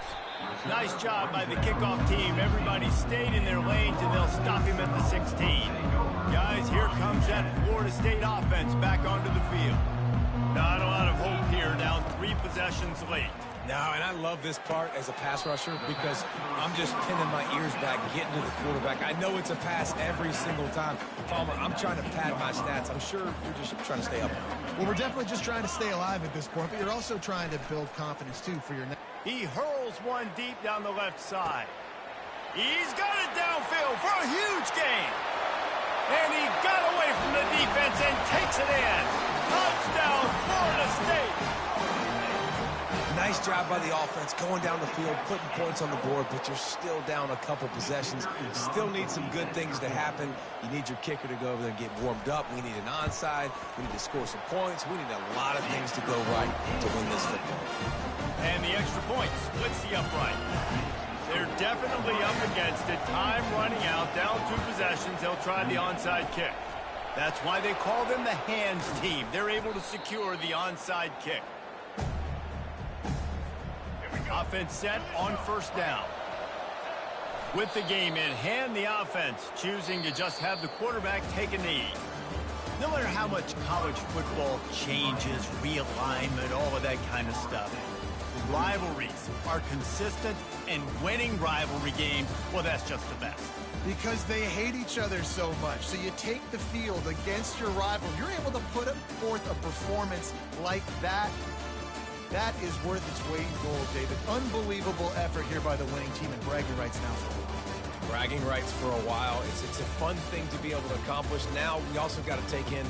Nice job by the kickoff team. Everybody stayed in their lanes, and they'll stop him at the 16. Guys, here comes that Florida State offense back onto the field. Not a lot of hope here, down 3 possessions late. No, and I love this part as a pass rusher because I'm just pinning my ears back, getting to the quarterback. I know it's a pass every single time. Palmer, I'm trying to pad my stats. I'm sure you're just trying to stay up. Well, we're definitely just trying to stay alive at this point, but you're also trying to build confidence, too, for your next. He hurls one deep down the left side. He's got it downfield for a huge gain. And he got away from the defense and takes it in. Touchdown, Florida State. Nice job by the offense going down the field, putting points on the board, but you're still down a couple possessions. Still need some good things to happen. You need your kicker to go over there and get warmed up. We need an onside. We need to score some points. We need a lot of things to go right to win this football. And the extra point splits the upright. They're definitely up against it. Time running out, down 2 possessions. They'll try the onside kick. That's why they call them the hands team. They're able to secure the onside kick. Offense set on first down. With the game in hand, the offense choosing to just have the quarterback take a knee. No matter how much college football changes, realignment, all of that kind of stuff, rivalries are consistent, and winning rivalry games, well, that's just the best. Because they hate each other so much. So you take the field against your rival. You're able to put forth a performance like that. That is worth its weight in gold, David. Unbelievable effort here by the winning team, and bragging rights now for a while. Bragging rights for a while. It's a fun thing to be able to accomplish. Now we also got to take in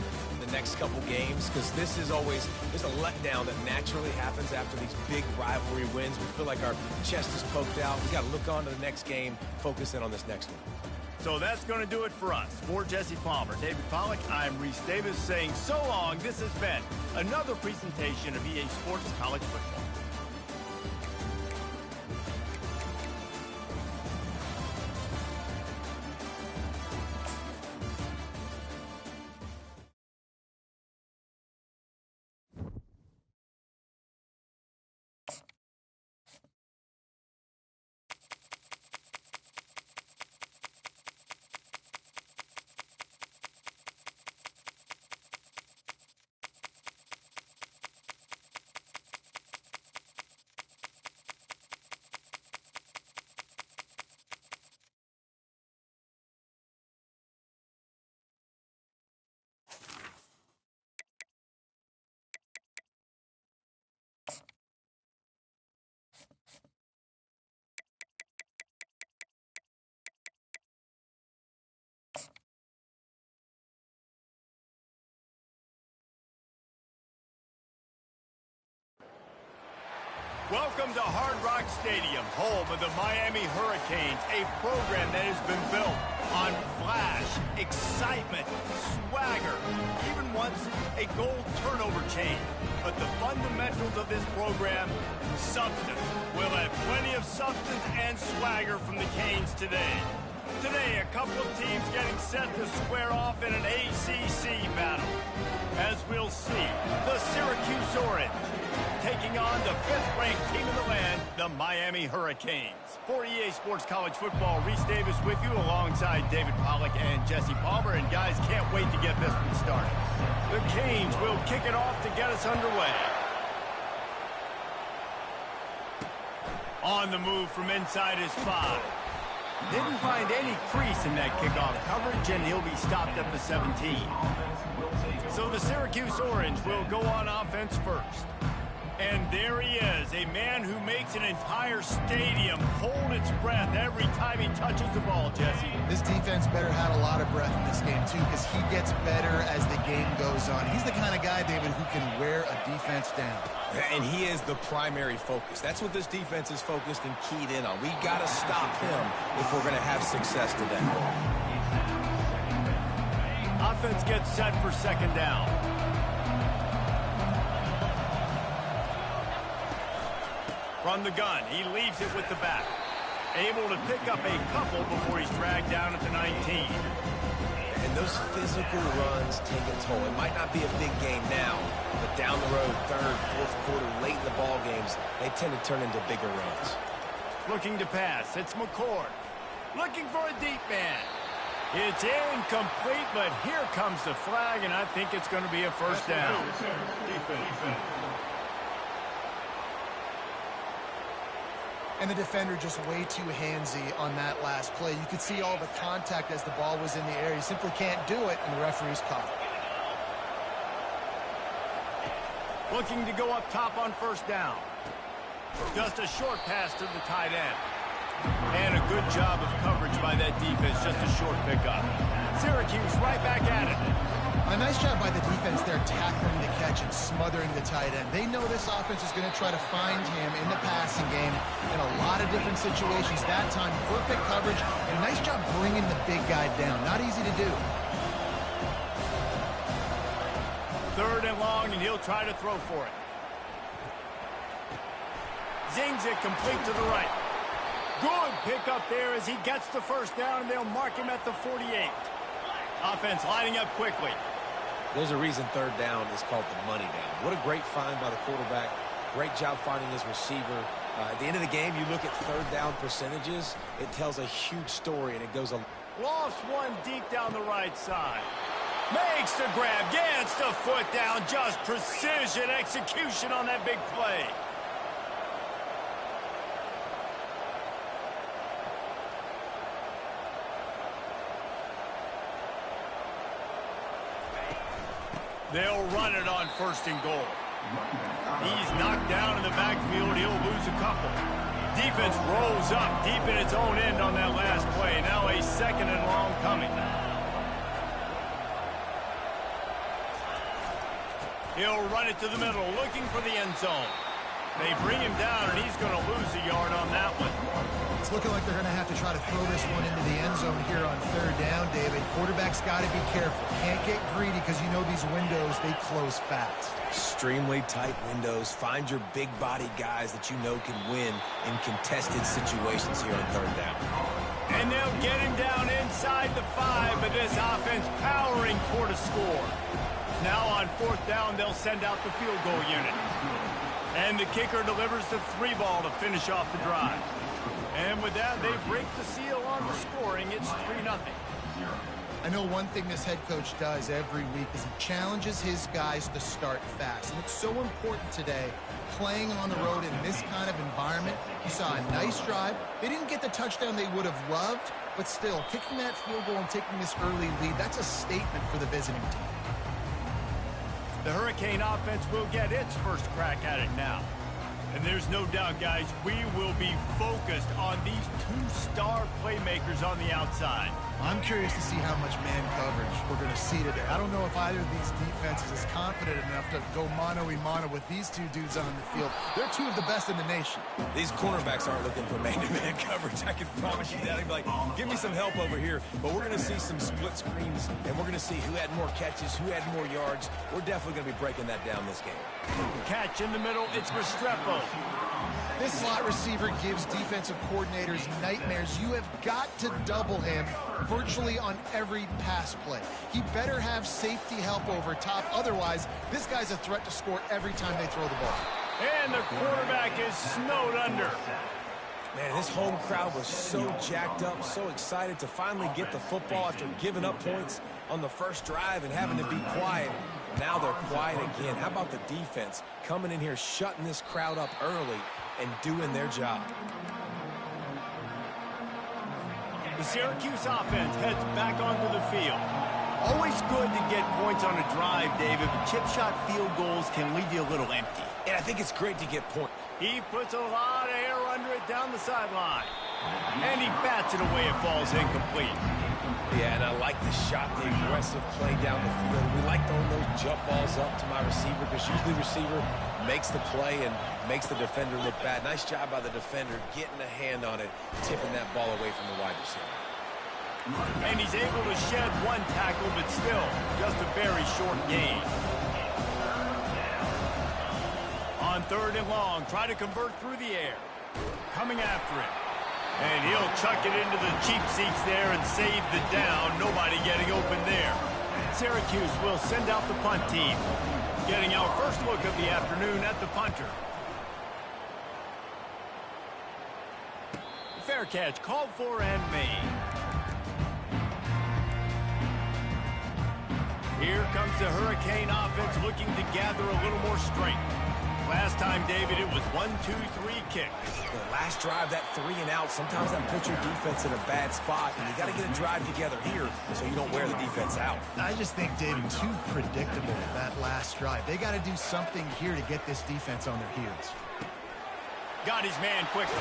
the next couple games because this is always, there's a letdown that naturally happens after these big rivalry wins. We feel like our chest is poked out. We got to look on to the next game, focus in on this next one. So that's going to do it for us. For Jesse Palmer, David Pollack, I'm Reese Davis saying so long. This has been another presentation of EA Sports College Football. Welcome to Hard Rock Stadium, home of the Miami Hurricanes, a program that has been built on flash, excitement, swagger, even once a goal turnover chain. But the fundamentals of this program, substance. We'll have plenty of substance and swagger from the Canes today. Today, a couple of teams getting set to square off in an ACC battle. As we'll see, the Syracuse Orange taking on the 5th-ranked team in the land, the Miami Hurricanes. For EA Sports College Football, Reese Davis with you alongside David Pollack and Jesse Palmer. And guys, can't wait to get this one started. The Canes will kick it off to get us underway. On the move from inside his 5. Didn't find any crease in that kickoff coverage, and he'll be stopped at the 17. So the Syracuse Orange will go on offense first. And there he is, a man who makes an entire stadium hold its breath every time he touches the ball, Jesse. This defense better have a lot of breath in this game, too, because he gets better as the game goes on. He's the kind of guy, David, who can wear a defense down. And he is the primary focus. That's what this defense is focused and keyed in on. We got to stop him if we're going to have success today. Offense gets set for second down. From the gun, he leaves it with the back. Able to pick up a couple before he's dragged down at the 19. And those physical runs take a toll. It might not be a big game now, but down the road, third, fourth quarter, late in the ball games, they tend to turn into bigger runs. Looking to pass, it's McCord. Looking for a deep man. It's incomplete, but here comes the flag, and I think it's going to be a first down. And the defender just way too handsy on that last play. You could see all the contact as the ball was in the air. He simply can't do it, and the referee's caught it. Looking to go up top on first down. Just a short pass to the tight end. And a good job of coverage by that defense, just a short pickup. Syracuse right back at it. A nice job by the defense there, tackling the catch and smothering the tight end. They know this offense is going to try to find him in the passing game in a lot of different situations. That time, perfect coverage, and nice job bringing the big guy down. Not easy to do. Third and long, and he'll try to throw for it. Zings it complete to the right. Good pickup there as he gets the first down, and they'll mark him at the 48. Offense lining up quickly. There's a reason third down is called the money down. What a great find by the quarterback. Great job finding his receiver. At the end of the game, you look at third down percentages. It tells a huge story, and it goes a... Lost one deep down the right side. Makes the grab, gets the foot down. Just precision execution on that big play. They'll run it on first and goal. He's knocked down in the backfield. He'll lose a couple. Defense rolls up deep in its own end on that last play. Now a second and long coming. He'll run it to the middle, looking for the end zone. They bring him down, and he's going to lose a yard on that one. It's looking like they're going to have to try to throw this one into the end zone here on third down, David. Quarterback's got to be careful. Can't get greedy because you know these windows, they close fast. Extremely tight windows. Find your big body guys that you know can win in contested situations here on third down. And they'll get him down inside the 5, but this offense powering for the score. Now on fourth down, they'll send out the field goal unit. And the kicker delivers the 3 ball to finish off the drive. And with that, they break the seal on the scoring. It's 3-0. I know one thing this head coach does every week is he challenges his guys to start fast. And it's so important today, playing on the road in this kind of environment. You saw a nice drive. They didn't get the touchdown they would have loved, but still, kicking that field goal and taking this early lead, that's a statement for the visiting team. The Hurricane offense will get its first crack at it now. And there's no doubt, guys, we will be focused on these 2 star playmakers on the outside. I'm curious to see how much man coverage we're going to see today. I don't know if either of these defenses is confident enough to go mano-a-mano with these 2 dudes on the field. They're 2 of the best in the nation. These cornerbacks aren't looking for man-to-man coverage. I can promise you that. They'd be like, give me some help over here. But we're going to see some split screens, and we're going to see who had more catches, who had more yards. We're definitely going to be breaking that down this game. Catch in the middle, it's Restrepo. This slot receiver gives defensive coordinators nightmares. You have got to double him virtually on every pass play. He better have safety help over top. Otherwise, this guy's a threat to score every time they throw the ball. And the quarterback is snowed under. Man, this home crowd was so jacked up, so excited to finally get the football after giving up points on the first drive and having to be quiet. Now they're quiet again. How about the defense coming in here, shutting this crowd up early and doing their job? The Syracuse offense heads back onto the field. Always good to get points on a drive, David, but chip shot field goals can leave you a little empty. And I think it's great to get points. He puts a lot of air under it down the sideline. And he bats it away. It falls incomplete. Yeah, and I like the shot, the aggressive play down the field. We like throwing those jump balls up to my receiver because usually the receiver makes the play and makes the defender look bad. Nice job by the defender getting a hand on it, tipping that ball away from the wide receiver. And he's able to shed one tackle, but still just a very short gain. On 3rd and long, try to convert through the air. Coming after him. And he'll chuck it into the cheap seats there and save the down. Nobody getting open there. Syracuse will send out the punt team. Getting our first look of the afternoon at the punter. Fair catch called for and made. Here comes the Hurricane offense looking to gather a little more strength. Last time, David, it was 1-2-3 kick. The last drive, that 3 and out, sometimes that puts your defense in a bad spot, and you got to get a drive together here so you don't wear the defense out. I just think, David, too predictable that last drive. They got to do something here to get this defense on their heels. Got his man quickly.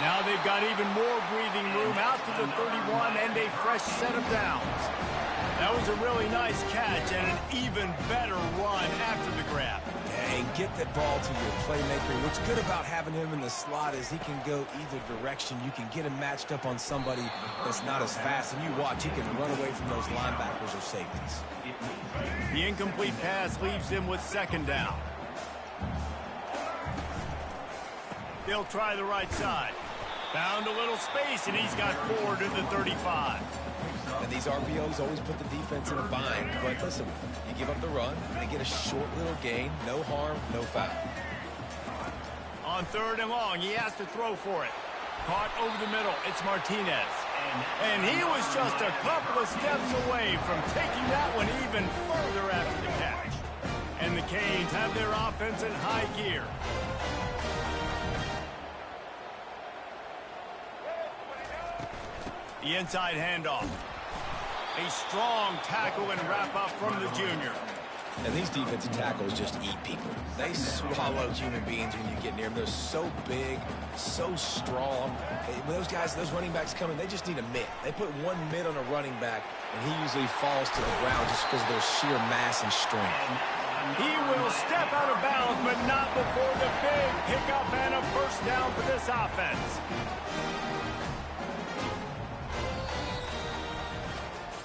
Now they've got even more breathing room out to the 31 and a fresh set of downs. That was a really nice catch and an even better run after the grab. And get that ball to your playmaker. What's good about having him in the slot is he can go either direction. You can get him matched up on somebody that's not as fast, and you watch, he can run away from those linebackers or safeties. The incomplete pass leaves him with 2nd down. They'll try the right side. Found a little space, and he's got 4 to the 35. And these RPOs always put the defense in a bind. But listen, you give up the run, they get a short little gain, no harm, no foul. On 3rd and long, he has to throw for it. Caught over the middle, it's Martinez. And he was just a couple of steps away from taking that one even further after the catch. And the Canes have their offense in high gear. The inside handoff. A strong tackle and wrap-up from the junior. And these defensive tackles just eat people. They swallow human beings when you get near them. They're so big, so strong. When those guys, those running backs come in, they just need a mitt. They put one mitt on a running back, and he usually falls to the ground just because of their sheer mass and strength. He will step out of bounds, but not before the big pickup and a first down for this offense.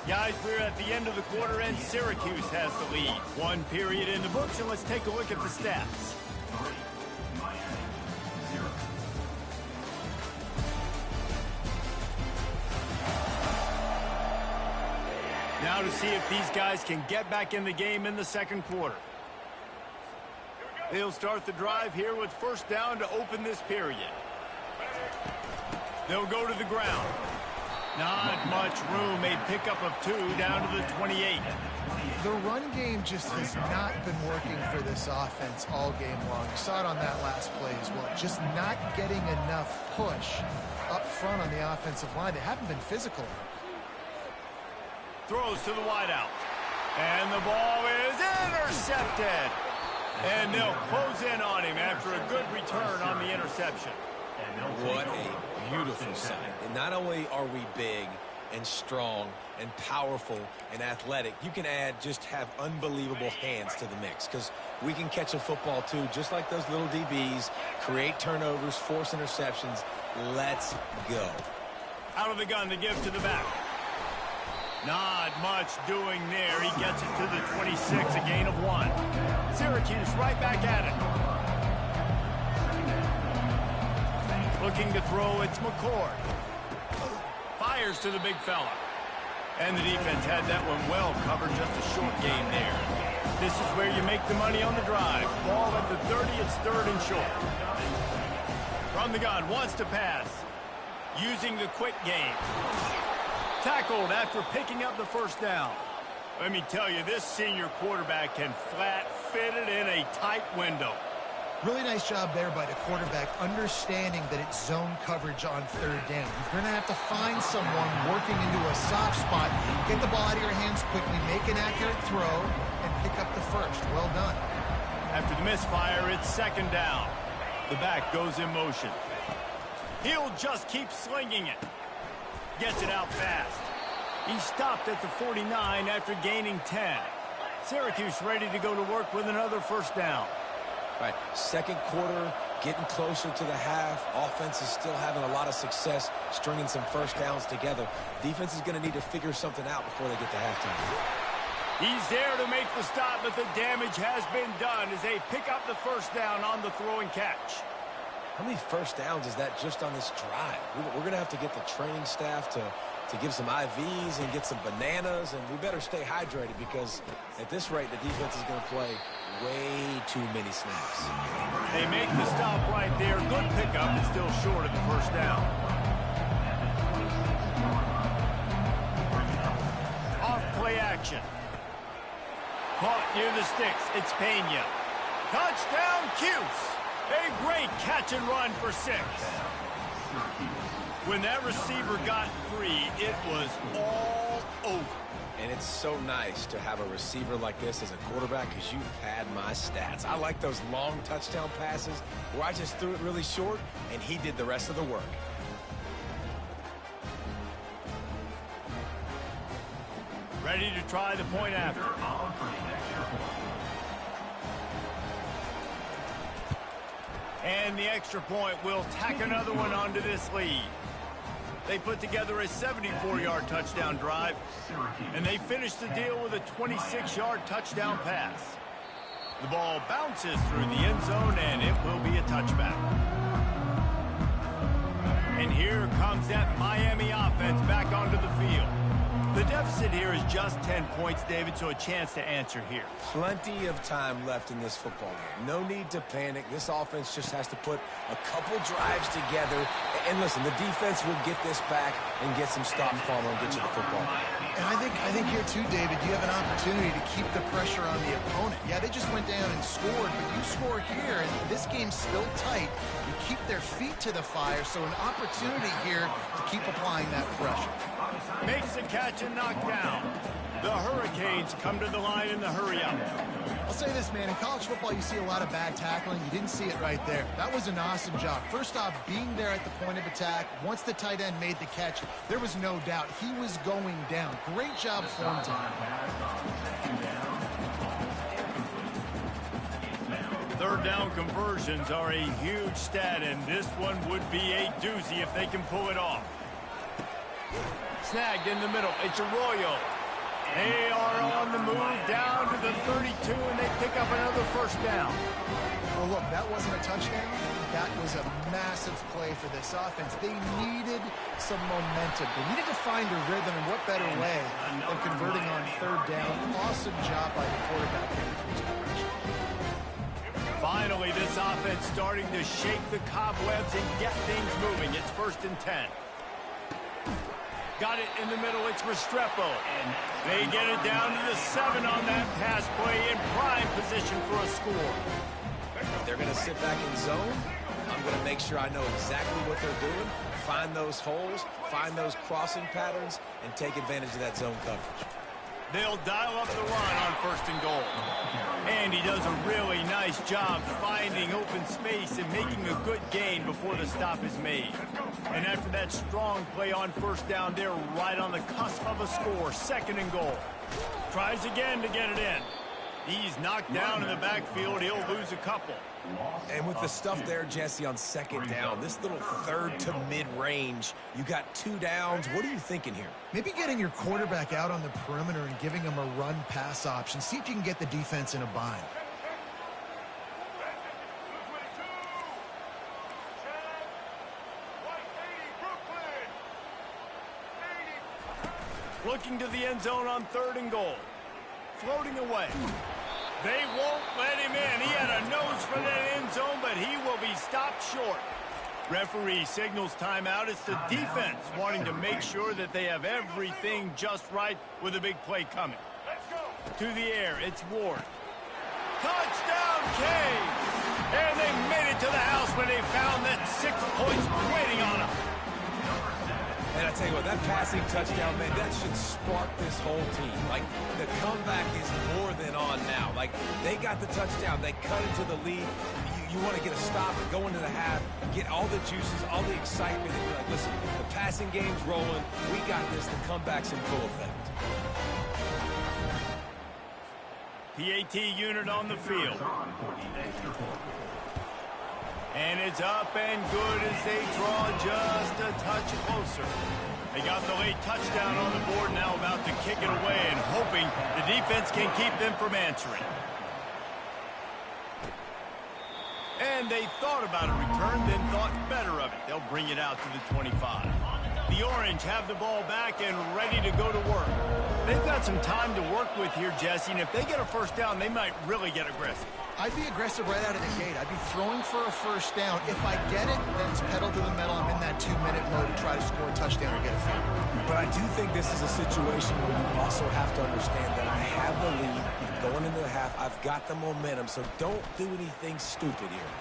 Guys, we're at the end of the quarter, and Syracuse has the lead. 1 period in the books, and let's take a look at the stats. Now to see if these guys can get back in the game in the 2nd quarter. They'll start the drive here with 1st down to open this period. They'll go to the ground. Not much room. A pickup of 2 down to the 28. The run game just has not been working for this offense all game long. You saw it on that last play as well. Just not getting enough push up front on the offensive line. They haven't been physical. Throws to the wideout. And the ball is intercepted. And they'll close in on him after a good return on the interception. What a beautiful sight. And not only are we big and strong and powerful and athletic, you can just have unbelievable hands to the mix because we can catch a football too, just like those little DBs, create turnovers, force interceptions. Let's go. Out of the gun to give to the back. Not much doing there. He gets it to the 26, a gain of 1. Syracuse right back at it. Looking to throw, it's McCord. Fires to the big fella. And the defense had that one well covered, just a short gain there. This is where you make the money on the drive. Ball at the 30, it's 3rd and short. From the gun, wants to pass. Using the quick game. Tackled after picking up the 1st down. Let me tell you, this senior quarterback can flat fit it in a tight window. Really nice job there by the quarterback, understanding that it's zone coverage on 3rd down. You're going to have to find someone working into a soft spot, get the ball out of your hands quickly, make an accurate throw, and pick up the 1st. Well done. After the misfire, it's second down. The back goes in motion. He'll just keep slinging it. Gets it out fast. He stopped at the 49 after gaining 10. Syracuse ready to go to work with another first down. Right, second quarter, getting closer to the half. Offense is still having a lot of success stringing some first downs together. Defense is going to need to figure something out before they get to halftime. He's there to make the stop, but the damage has been done as they pick up the first down on the throw and catch. How many first downs is that just on this drive? We're going to have to get the training staff to give some IVs and get some bananas, and we better stay hydrated because at this rate, the defense is going to play way too many snaps. They make the stop right there. Good pickup, but still short of the first down. Off play action. Caught near the sticks. It's Pena. Touchdown, Cuse. A great catch and run for 6. When that receiver got free, it was all over. And it's so nice to have a receiver like this as a quarterback because you pad my stats. I like those long touchdown passes where I just threw it really short and he did the rest of the work. Ready to try the point after. And the extra point will tack another one onto this lead. They put together a 74-yard touchdown drive, and they finish the deal with a 26-yard touchdown pass. The ball bounces through the end zone, and it will be a touchback. And here comes that Miami offense back onto the field. The deficit here is just 10 points, David, so a chance to answer here. Plenty of time left in this football game. No need to panic. This offense just has to put a couple drives together. And listen, the defense will get this back and get some stop and follow and get you the football. And I think here too, David, you have an opportunity to keep the pressure on the opponent. Yeah, they just went down and scored, but you score here, and this game's still tight. You keep their feet to the fire, so an opportunity here to keep applying that pressure. Makes the catch and knocked down. The Hurricanes come to the line in the hurry-up. I'll say this, man. In college football, you see a lot of bad tackling. You didn't see it right there. That was an awesome job. First off, being there at the point of attack. Once the tight end made the catch, there was no doubt he was going down. Great job form time. Third down conversions are a huge stat, and this one would be a doozy if they can pull it off. Snagged in the middle. It's Arroyo. They are on the move down to the 32, and they pick up another first down. Well, look, that wasn't a touchdown. That was a massive play for this offense. They needed some momentum. They needed to find a rhythm, and what better way than converting on third down. Awesome job by the quarterback. Finally, this offense starting to shake the cobwebs and get things moving. It's 1st and 10. Got it in the middle. It's Restrepo. They get it down to the 7 on that pass play in prime position for a score. If they're going to sit back in zone, I'm going to make sure I know exactly what they're doing, find those holes, find those crossing patterns, and take advantage of that zone coverage. They'll dial up the run on 1st and goal. And he does a really nice job finding open space and making a good gain before the stop is made. And after that strong play on 1st down, they're right on the cusp of a score. 2nd and goal. Tries again to get it in. He's knocked down in the backfield. He'll lose a couple. And with the stuff there, Jesse, on 2nd down, this little 3rd to mid-range, you got 2 downs. What are you thinking here? Maybe getting your quarterback out on the perimeter and giving him a run-pass option. See if you can get the defense in a bind. Looking to the end zone on 3rd and goal. Floating away. They won't let him in. He had a nose for that end zone, but he will be stopped short. Referee signals timeout. It's the defense wanting to make sure that they have everything just right with a big play coming. To the air, it's Ward. Touchdown, Canes! And they made it to the house when they found that 6 points waiting on them. And I tell you what, that passing touchdown, man, that should spark this whole team. Like, the comeback is more than on now. Like, they got the touchdown. They cut into the lead. You want to get a stop and go into the half, get all the juices, all the excitement, and be like, listen, the passing game's rolling. We got this. The comeback's in full effect. PAT unit on the field. And it's up and good as they draw just a touch closer. They got the late touchdown on the board, now about to kick it away and hoping the defense can keep them from answering. And they thought about a return, then thought better of it. They'll bring it out to the 25. The Orange have the ball back and ready to go to work. They've got some time to work with here, Jesse, and if they get a first down, they might really get aggressive. I'd be aggressive right out of the gate. I'd be throwing for a first down. If I get it, then it's pedal to the metal. I'm in that 2-minute mode to try to score a touchdown or get a field. But I do think this is a situation where you also have to understand that I have the lead going into the half. I've got the momentum, so don't do anything stupid here.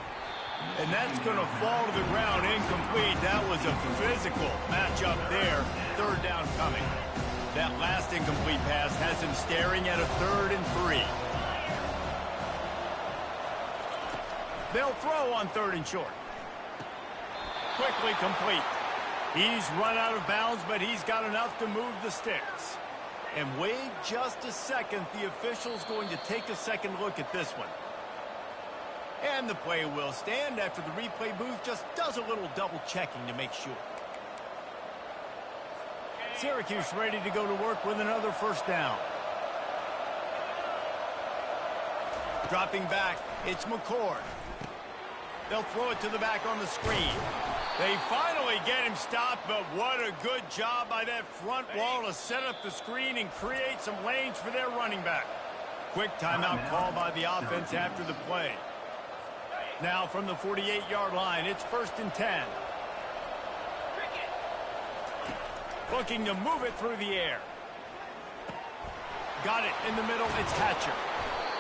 And that's going to fall to the ground incomplete. That was a physical matchup there. Third down coming. That last incomplete pass has him staring at a 3rd and 3. They'll throw on 3rd and short. Quickly complete. He's run out of bounds, but he's got enough to move the sticks. And wait just a second. The official's going to take a second look at this one. And the play will stand after the replay booth just does a little double checking to make sure. Syracuse ready to go to work with another first down. Dropping back, it's McCord. They'll throw it to the back on the screen. They finally get him stopped, but what a good job by that front wall to set up the screen and create some lanes for their running back. Quick timeout call by the offense after the play. Now from the 48-yard line, it's 1st and 10. Looking to move it through the air. Got it in the middle, it's Hatcher.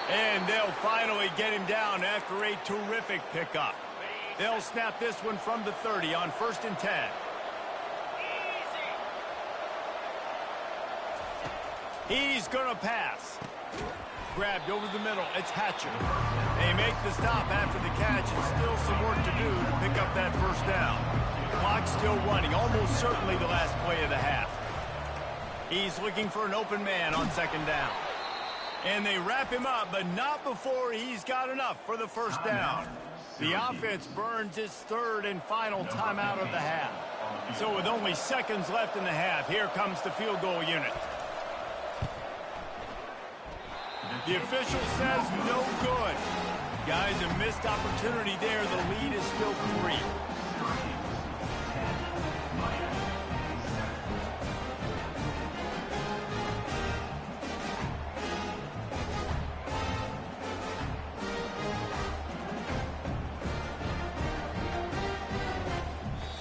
And they'll finally get him down after a terrific pickup. They'll snap this one from the 30 on 1st and 10. He's going to pass. Grabbed over the middle, it's Hatcher. They make the stop after the catch, and still some work to do to pick up that first down. Clock's still running, almost certainly the last play of the half. He's looking for an open man on 2nd down. And they wrap him up, but not before he's got enough for the first down. The offense burns its 3rd and final timeout of the half. So with only seconds left in the half, here comes the field goal unit. The official says no good. Guys, a missed opportunity there. The lead is still 3.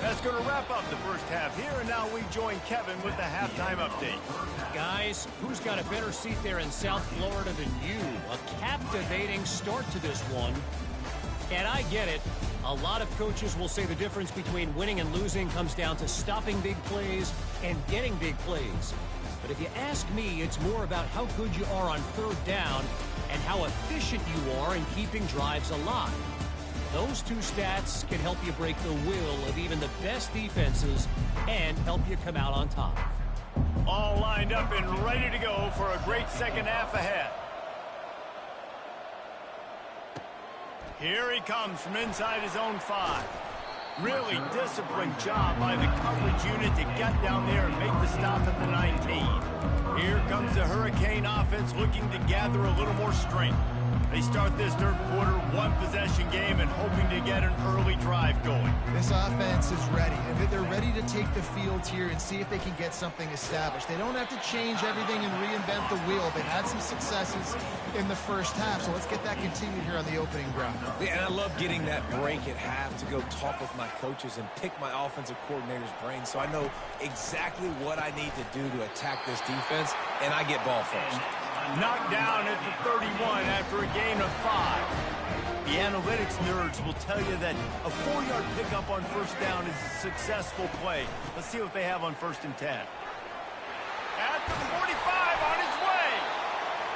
That's going to wrap up the first half here, and now we join Kevin with the halftime update. Guys, who's got a better seat there in South Florida than you? A captivating start to this one. And I get it. A lot of coaches will say the difference between winning and losing comes down to stopping big plays and getting big plays. But if you ask me, it's more about how good you are on 3rd down and how efficient you are in keeping drives alive. Those two stats can help you break the will of even the best defenses and help you come out on top. All lined up and ready to go for a great second half ahead. Here he comes from inside his own 5. Really disciplined job by the coverage unit to get down there and make the stop at the 19. Here comes the Hurricane offense looking to gather a little more strength. They start this 3rd quarter, 1-possession game, and hoping to get an early drive going. This offense is ready, and they're ready to take the field here and see if they can get something established. They don't have to change everything and reinvent the wheel. They've had some successes in the first half, so let's get that continued here on the opening drive. Yeah, and I love getting that break at half to go talk with my coaches and pick my offensive coordinator's brain so I know exactly what I need to do to attack this defense, and I get ball first. Knocked down at the 31 after a gain of 5. The analytics nerds will tell you that a 4-yard pickup on first down is a successful play. Let's see what they have on 1st and 10. At the 45, on his way.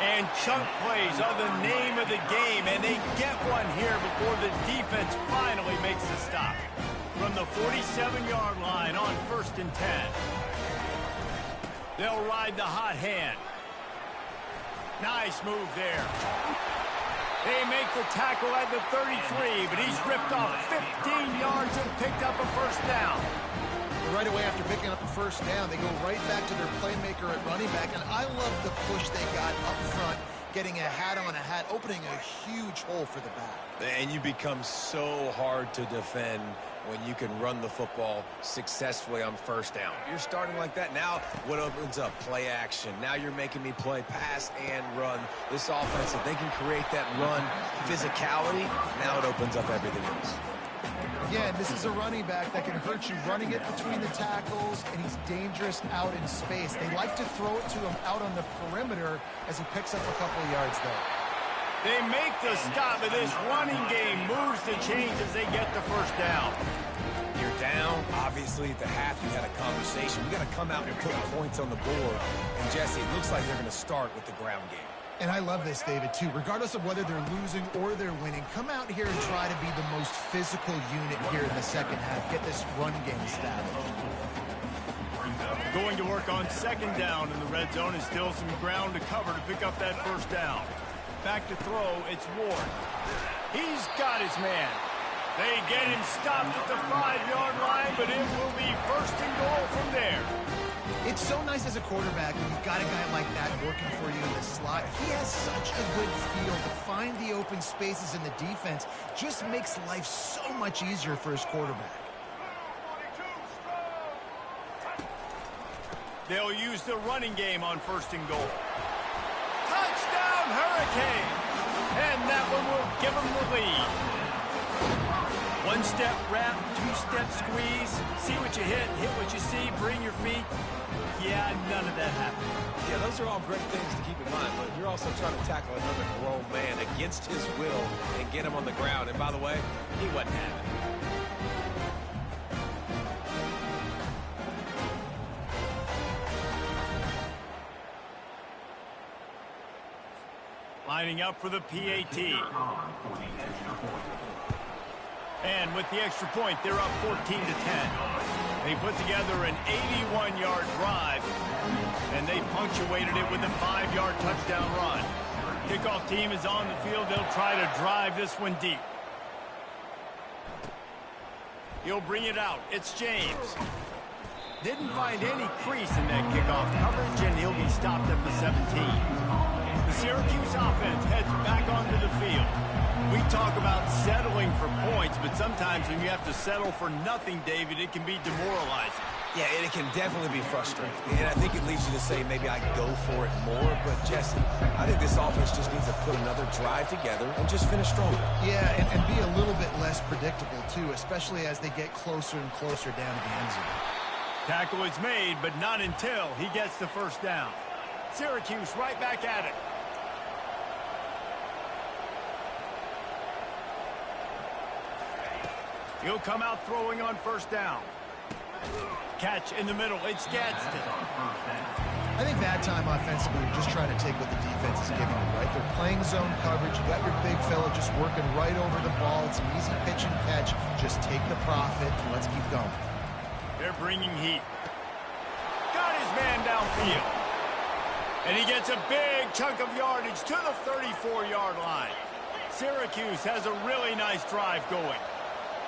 And chunk plays are the name of the game, and they get one here before the defense finally makes the stop. From the 47-yard line on 1st and 10. They'll ride the hot hand. Nice move there. They make the tackle at the 33, but he's ripped off 15 yards and picked up a first down. Right away after picking up the first down, they go right back to their playmaker at running back, and I love the push they got up front, getting a hat on a hat, opening a huge hole for the back. And you become so hard to defend when you can run the football successfully on first down. You're starting like that. Now what opens up? Play action. Now you're making me play pass and run. This offense, if they can create that run physicality, now it opens up everything else. Again, this is a running back that can hurt you running it between the tackles, and he's dangerous out in space. They like to throw it to him out on the perimeter as he picks up a couple of yards there. They make the stop, but this running game moves the chains as they get the first down. You're down. Obviously, at the half, you had a conversation. We got to come out and put points on the board. And, Jesse, it looks like they're going to start with the ground game. And I love this, David, too. Regardless of whether they're losing or they're winning, come out here and try to be the most physical unit here in the second half. Get this run game established. Going to work on 2nd down in the red zone, and still some ground to cover to pick up that first down. Back to throw, it's Ward. He's got his man. They get him stopped at the 5-yard line, but it will be 1st and goal from there. It's so nice as a quarterback when you've got a guy like that working for you in the slot. He has such a good feel to find the open spaces in the defense. Just makes life so much easier for his quarterback. They'll use the running game on 1st and goal. Touchdown, Hurricane! And that one will give them the lead. 1-step wrap, 2-step squeeze. See what you hit what you see, bring your feet. Yeah, none of that happened. Yeah, those are all great things to keep in mind, but you're also trying to tackle another grown man against his will and get him on the ground. And by the way, he wasn't having it. Lining up for the PAT. And with the extra point, they're up 14-10. They put together an 81-yard drive, and they punctuated it with a 5-yard touchdown run. Kickoff team is on the field. They'll try to drive this one deep. He'll bring it out. It's James. Didn't find any crease in that kickoff coverage, and he'll be stopped at the 17. The Syracuse offense heads back onto the field. We talk about settling for points, but sometimes when you have to settle for nothing, David, it can be demoralizing. Yeah, and it can definitely be frustrating. And I think it leads you to say maybe I go for it more. But, Jesse, I think this offense just needs to put another drive together and just finish stronger. Yeah, and be a little bit less predictable, too, especially as they get closer and closer down to the end zone. Tackle is made, but not until he gets the first down. Syracuse right back at it. He'll come out throwing on first down. Catch in the middle. It's Gadsden. I think that time offensively, you're just trying to take what the defense is giving you, right? They're playing zone coverage. You got your big fella just working right over the ball. It's an easy pitch and catch. Just take the profit and let's keep going. They're bringing heat. Got his man downfield. And he gets a big chunk of yardage to the 34-yard line. Syracuse has a really nice drive going.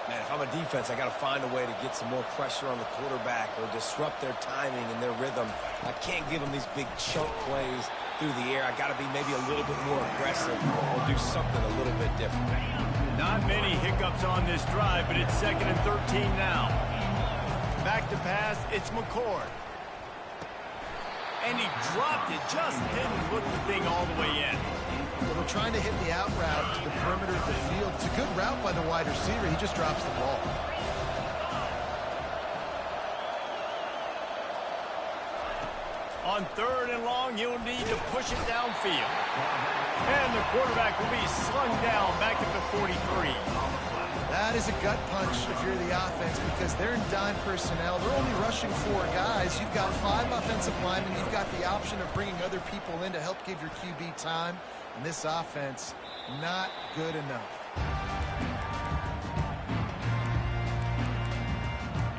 Man, if I'm a defense, I got to find a way to get some more pressure on the quarterback or disrupt their timing and their rhythm. I can't give them these big chunk plays through the air. I got to be maybe a little bit more aggressive or do something a little bit different. Not many hiccups on this drive, but it's 2nd and 13 now. Back to pass, it's McCord. And he dropped it, just didn't look the thing all the way in. Well, they're trying to hit the out route to the perimeter of the field. It's a good route by the wide receiver. He just drops the ball. On 3rd and long, you'll need to push it downfield. And the quarterback will be slung down back at the 43. That is a gut punch if you're the offense because they're in dime personnel. They're only rushing 4 guys. You've got 5 offensive linemen. You've got the option of bringing other people in to help give your QB time. And this offense, not good enough.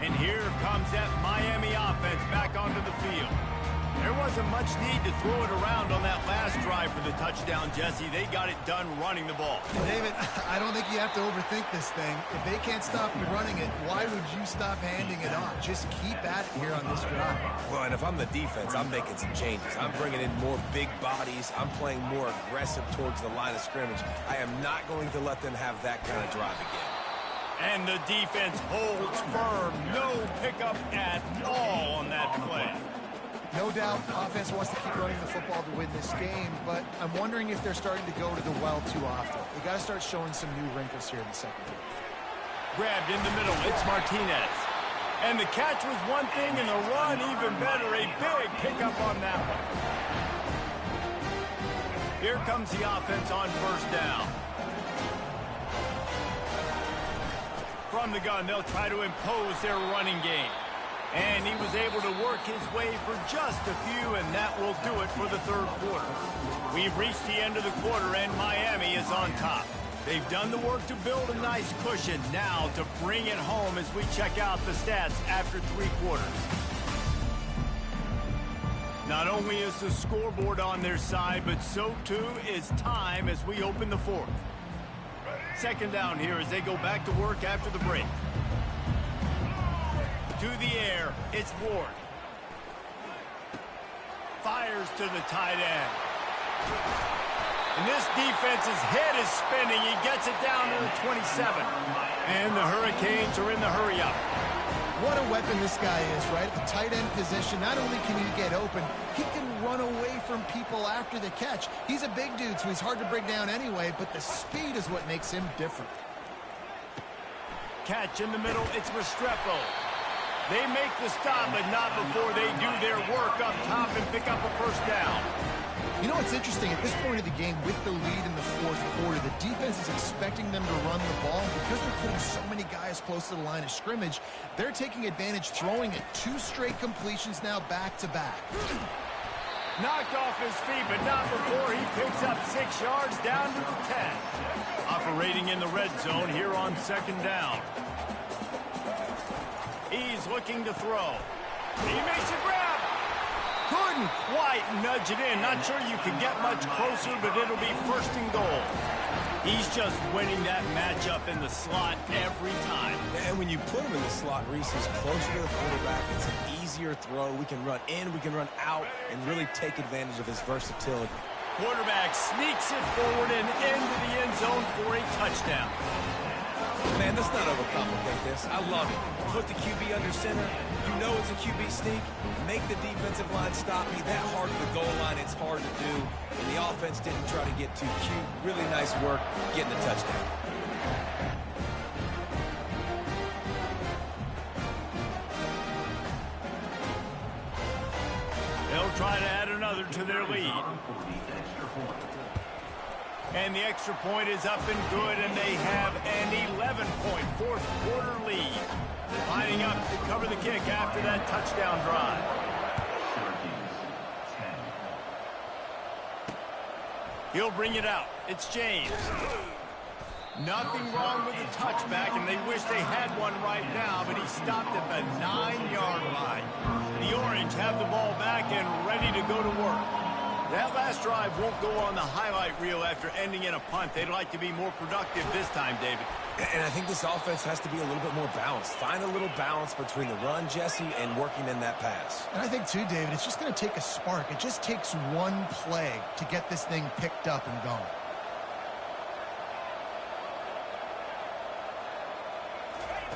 And here comes that Miami offense back onto the field. There wasn't much need to throw it around on that last drive for the touchdown, Jesse. They got it done running the ball. David, I don't think you have to overthink this thing. If they can't stop you running it, why would you stop handing it off? Just keep at it here on this drive. Well, and if I'm the defense, I'm making some changes. I'm bringing in more big bodies. I'm playing more aggressive towards the line of scrimmage. I am not going to let them have that kind of drive again. And the defense holds firm. No pickup at all on that play. No doubt, offense wants to keep running the football to win this game, but I'm wondering if they're starting to go to the well too often. They got to start showing some new wrinkles here in the second half. Grabbed in the middle, it's Martinez. And the catch was one thing, and the run even better. A big pickup on that one. Here comes the offense on 1st down. From the gun, they'll try to impose their running game. And he was able to work his way for just a few, and that will do it for the 3rd quarter. We've reached the end of the quarter, and Miami is on top. They've done the work to build a nice cushion. Now to bring it home as we check out the stats after 3 quarters. Not only is the scoreboard on their side, but so too is time as we open the 4th. 2nd down here as they go back to work after the break. To the air, it's Ward. Fires to the tight end. And this defense's head is spinning. He gets it down to the 27. And the Hurricanes are in the hurry-up. What a weapon this guy is, right? The tight end position, not only can he get open, he can run away from people after the catch. He's a big dude, so he's hard to bring down anyway, but the speed is what makes him different. Catch in the middle, it's Restrepo. They make the stop, but not before they do their work up top and pick up a 1st down. You know what's interesting? At this point of the game, with the lead in the 4th quarter, the defense is expecting them to run the ball. Because they're putting so many guys close to the line of scrimmage, they're taking advantage, throwing it 2 straight completions now back-to-back. Knocked off his feet, but not before he picks up 6 yards down to the 10. Operating in the red zone here on 2nd down. He's looking to throw. He makes a grab. Couldn't quite nudge it in. Not sure you can get much closer, but it'll be 1st and goal. He's just winning that matchup in the slot every time. And when you put him in the slot, Reese is closer to the quarterback. It's an easier throw. We can run in, we can run out, and really take advantage of his versatility. Quarterback sneaks it forward and into the end zone for a touchdown. Man, let's not overcomplicate this. I love it. Put the QB under center. You know it's a QB sneak. Make the defensive line stop me. That hard to the goal line, it's hard to do. And the offense didn't try to get too cute. Really nice work getting the touchdown. They'll try to add another to their lead. And the extra point is up and good, and they have an 11-point 4th quarter lead. Lining up to cover the kick after that touchdown drive. He'll bring it out. It's James. Nothing wrong with the touchback, and they wish they had one right now, but he stopped at the 9-yard line. The Orange have the ball back and ready to go to work. That last drive won't go on the highlight reel after ending in a punt. They'd like to be more productive this time, David. And I think this offense has to be a little bit more balanced. Find a little balance between the run, Jesse, and working in that pass. And I think, too, David, it's just going to take a spark. It just takes one play to get this thing picked up and going.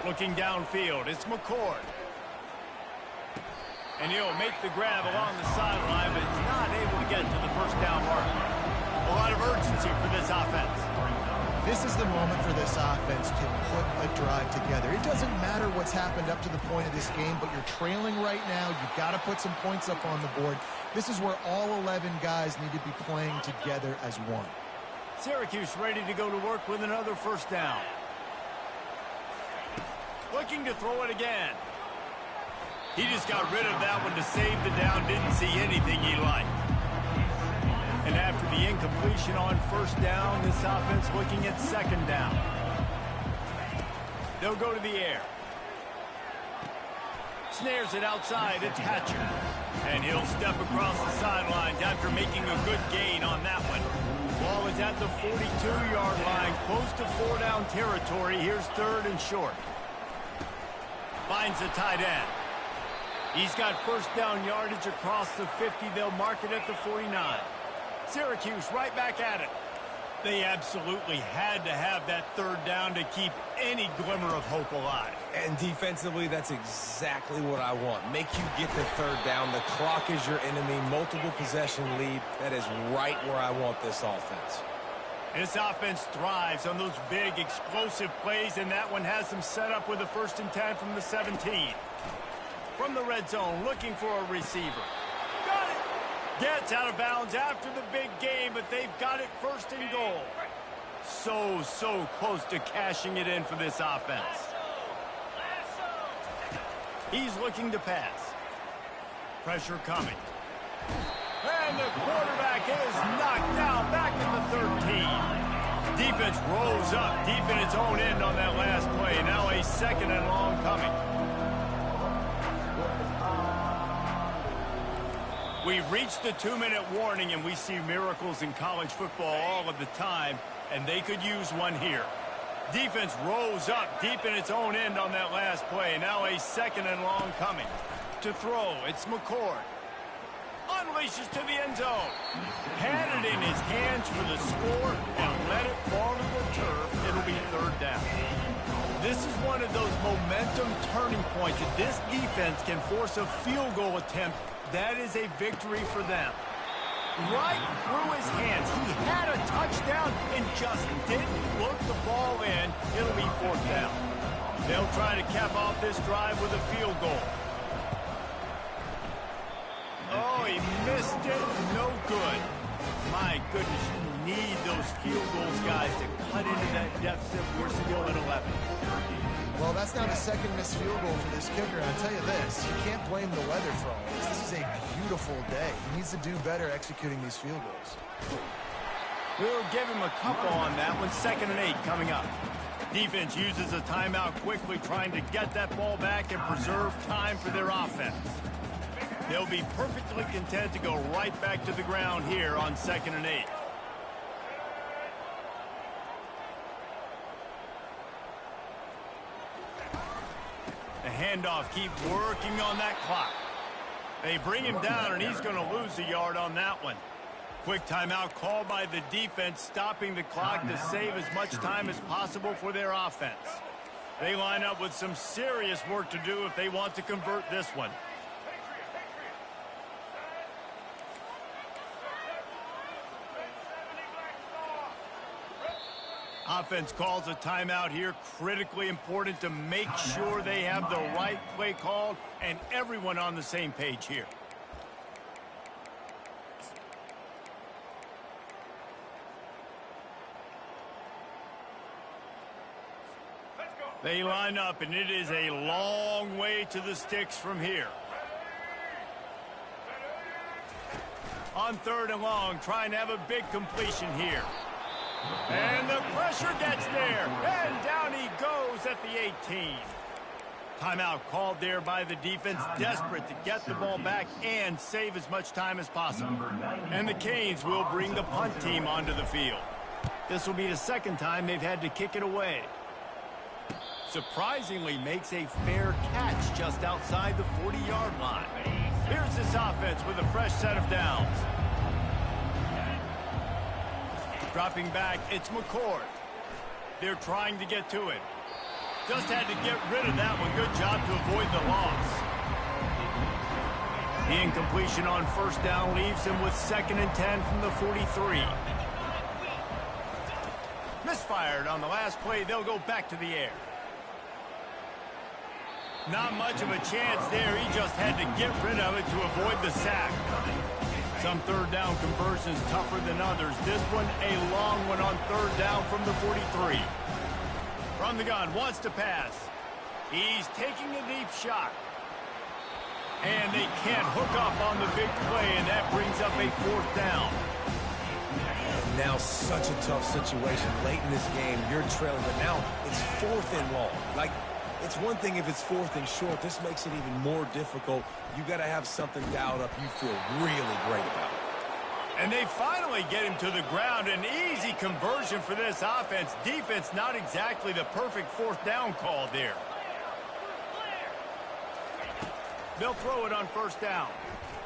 Looking downfield, it's McCord. And he'll make the grab along the sideline, but not able to get to the 1st down mark. A lot of urgency for this offense. This is the moment for this offense to put a drive together. It doesn't matter what's happened up to the point of this game, but you're trailing right now. You've got to put some points up on the board. This is where all 11 guys need to be playing together as one. Syracuse ready to go to work with another first down. Looking to throw it again. He just got rid of that one to save the down. Didn't see anything he liked. And after the incompletion on first down, this offense looking at second down. They'll go to the air. Snares it outside. It's Hatcher. And he'll step across the sidelines after making a good gain on that one. Ball is at the 42-yard line, close to four-down territory. Here's third and short. Finds the tight end. He's got first down yardage across the 50. They'll mark it at the 49. Syracuse right back at it. They absolutely had to have that third down to keep any glimmer of hope alive. And defensively, that's exactly what I want. Make you get the third down. The clock is your enemy. Multiple possession lead. That is right where I want this offense. This offense thrives on those big, explosive plays, and that one has them set up with a 1st and 10 from the 17. From the red zone, looking for a receiver. Got it! Gets out of bounds after the big game, but they've got it 1st and goal. So close to cashing it in for this offense. He's looking to pass. Pressure coming. And the quarterback is knocked down back at the 13. Defense rolls up deep in its own end on that last play. Now a 2nd and long coming. We've reached the 2-minute warning, and we see miracles in college football all of the time, and they could use one here. Defense rolls up deep in its own end on that last play. Now a 2nd and long coming. To throw, it's McCord. Unleashes to the end zone. Had it in his hands for the score and let it fall to the turf. It'll be third down. This is one of those momentum turning points. If this defense can force a field goal attempt, that is a victory for them. Right through his hands. He had a touchdown and just didn't look the ball in. It'll be 4th down. They'll try to cap off this drive with a field goal. Oh, he missed it. No good. My goodness, you need those field goals, guys, to cut into that deficit. We're still at 11. Well, that's now the 2nd missed field goal for this kicker. And I'll tell you this, you can't blame the weather for all this. This is a beautiful day. He needs to do better executing these field goals. We'll give him a couple on that one. 2nd and 8 coming up. Defense uses a timeout quickly, trying to get that ball back and preserve time for their offense. They'll be perfectly content to go right back to the ground here on 2nd and 8. The handoff keeps working on that clock. They bring him down, and he's going to lose a yard on that one. Quick timeout called by the defense, stopping the clock to save as much time as possible for their offense. They line up with some serious work to do if they want to convert this one. Offense calls a timeout here. Critically important to make sure they have the right play called and everyone on the same page here. They line up, and it is a long way to the sticks from here. On 3rd and long, trying to have a big completion here. And the pressure gets there, and down he goes at the 18. Timeout called there by the defense, desperate to get the ball back and save as much time as possible. And the Canes will bring the punt team onto the field. This will be the 2nd time they've had to kick it away. Surprisingly makes a fair catch just outside the 40-yard line. Here's this offense with a fresh set of downs. Dropping back, it's McCord. They're trying to get to it. Just had to get rid of that one. Good job to avoid the loss. The incompletion on 1st down leaves him with 2nd and 10 from the 43. Misfired on the last play. They'll go back to the air. Not much of a chance there. He just had to get rid of it to avoid the sack. Some third down conversions tougher than others. This one a long one on third down from the 43. From the gun, wants to pass. He's taking a deep shot. And they can't hook up on the big play, and that brings up a fourth down. And now such a tough situation. Late in this game, you're trailing, but now it's fourth and long. Like, it's one thing if it's fourth and short. This makes it even more difficult. You got to have something dialed up you feel really great about. And they finally get him to the ground. An easy conversion for this offense. Defense not exactly the perfect fourth down call there. They'll throw it on first down.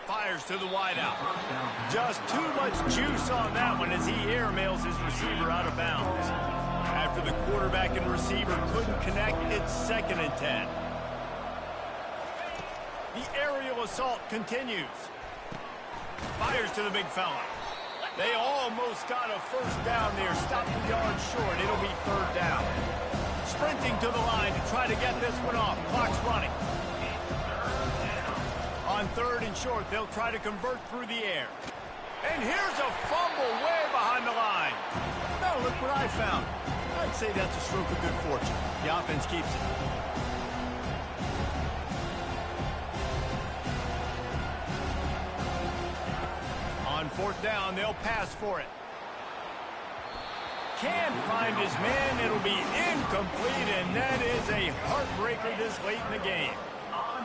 Fires to the wideout. Just too much juice on that one as he airmails his receiver out of bounds. After the quarterback and receiver couldn't connect, it's 2nd and 10. The aerial assault continues. Fires to the big fella. They almost got a first down there. Stopped the yard short. It'll be third down. Sprinting to the line to try to get this one off. Clock's running. On third and short, they'll try to convert through the air. And here's a fumble way behind the line. Now look what I found. I'd say that's a stroke of good fortune. The offense keeps it. On fourth down, they'll pass for it. Can't find his man. It'll be incomplete, and that is a heartbreaker this late in the game.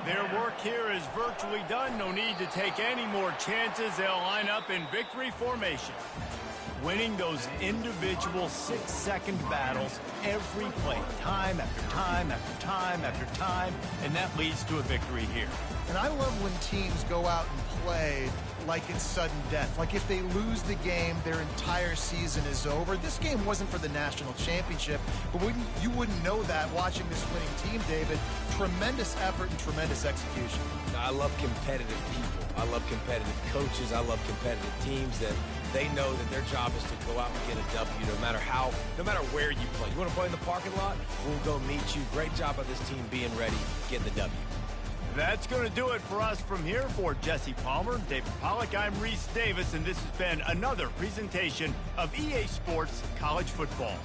Their work here is virtually done. No need to take any more chances. They'll line up in victory formation. Winning those individual 6-second battles every play, time after time after time after time, and that leads to a victory here. And I love when teams go out and play like it's sudden death. Like if they lose the game, their entire season is over. This game wasn't for the national championship, but you wouldn't know that watching this winning team, David. Tremendous effort and tremendous execution. I love competitive people. I love competitive coaches. I love competitive teams that they know that their job is to go out and get a W no matter where you play. You want to play in the parking lot? We'll go meet you. Great job by this team being ready, getting the W. That's going to do it for us from here. For Jesse Palmer, David Pollack, I'm Reese Davis, and this has been another presentation of EA Sports College Football.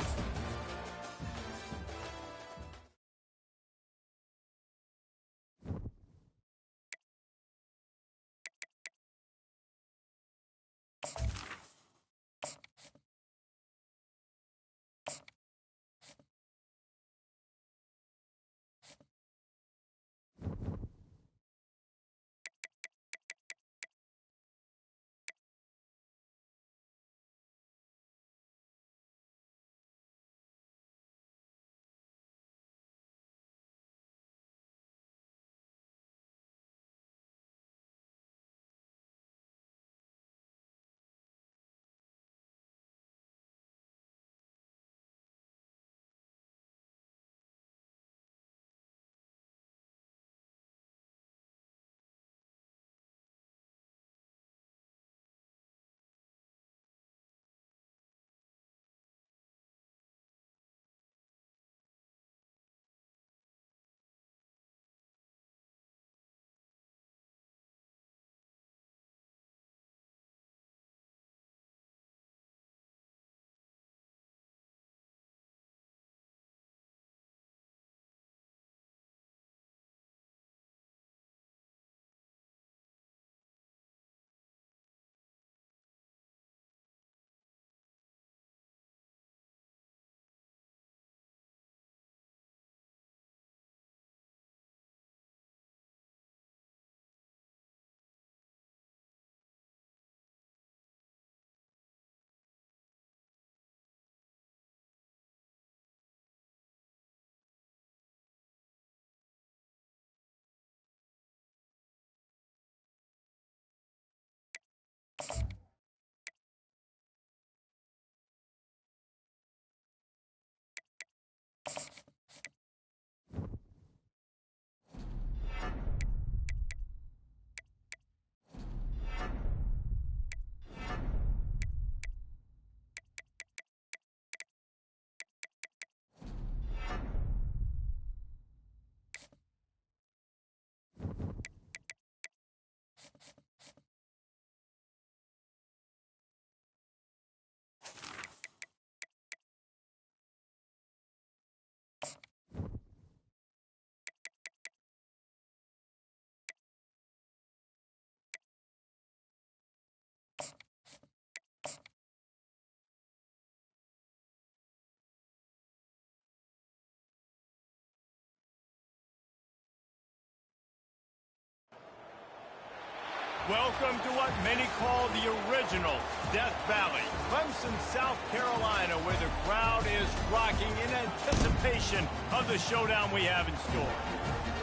Welcome to what many call the original Death Valley, Clemson, South Carolina, where the crowd is rocking in anticipation of the showdown we have in store.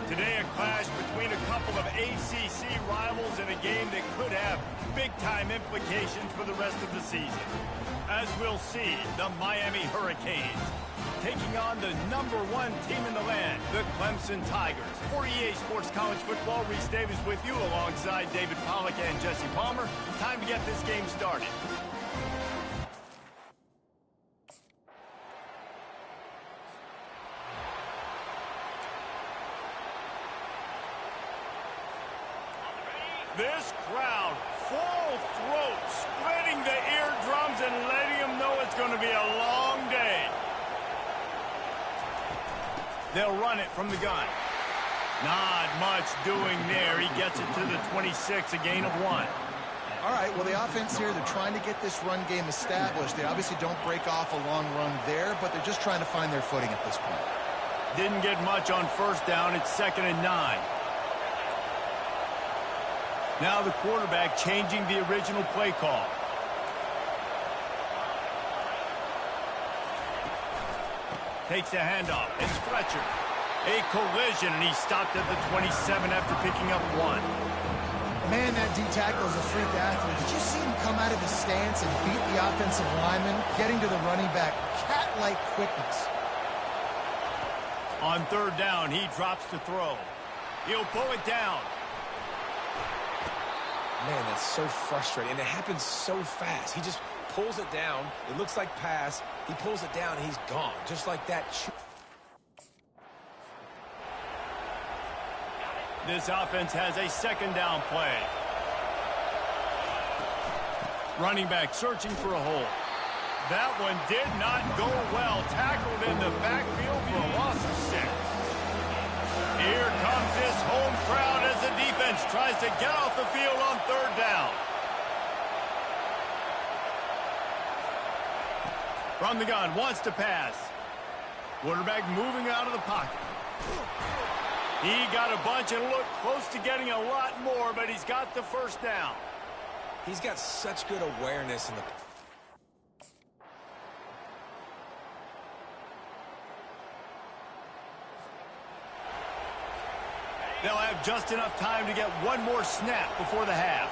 Today, a clash between a couple of ACC rivals in a game that could have big-time implications for the rest of the season. As we'll see, the Miami Hurricanes taking on the #1 team in the land, the Clemson Tigers. For EA Sports College Football, Reese Davis with you alongside David Pollack and Jesse Palmer. Time to get this game started. This crowd, full throat, splitting the eardrums and letting them know it's going to be a long day. They'll run it from the gun. Not much doing there. He gets it to the 26, a gain of 1. All right, well, the offense here, they're trying to get this run game established. They obviously don't break off a long run there, but they're just trying to find their footing at this point. Didn't get much on first down. It's 2nd and 9. Now the quarterback changing the original play call. Takes the handoff. It's Fletcher. A collision, and he stopped at the 27 after picking up 1. Man, that D-tackle is a freak athlete. Did you see him come out of his stance and beat the offensive lineman, getting to the running back? Cat-like quickness. On 3rd down, he drops to throw. He'll pull it down. Man, that's so frustrating, and it happens so fast. He just pulls it down. It looks like pass. He pulls it down, and he's gone. Just like that. This offense has a 2nd down play. Running back searching for a hole. That one did not go well. Tackled in the backfield for a loss of 6. Here comes this home crowd as the defense tries to get off the field on 3rd down. From the gun, wants to pass. Quarterback moving out of the pocket. He got a bunch and looked close to getting a lot more, but he's got the 1st down. He's got such good awareness in the... They'll have just enough time to get one more snap before the half.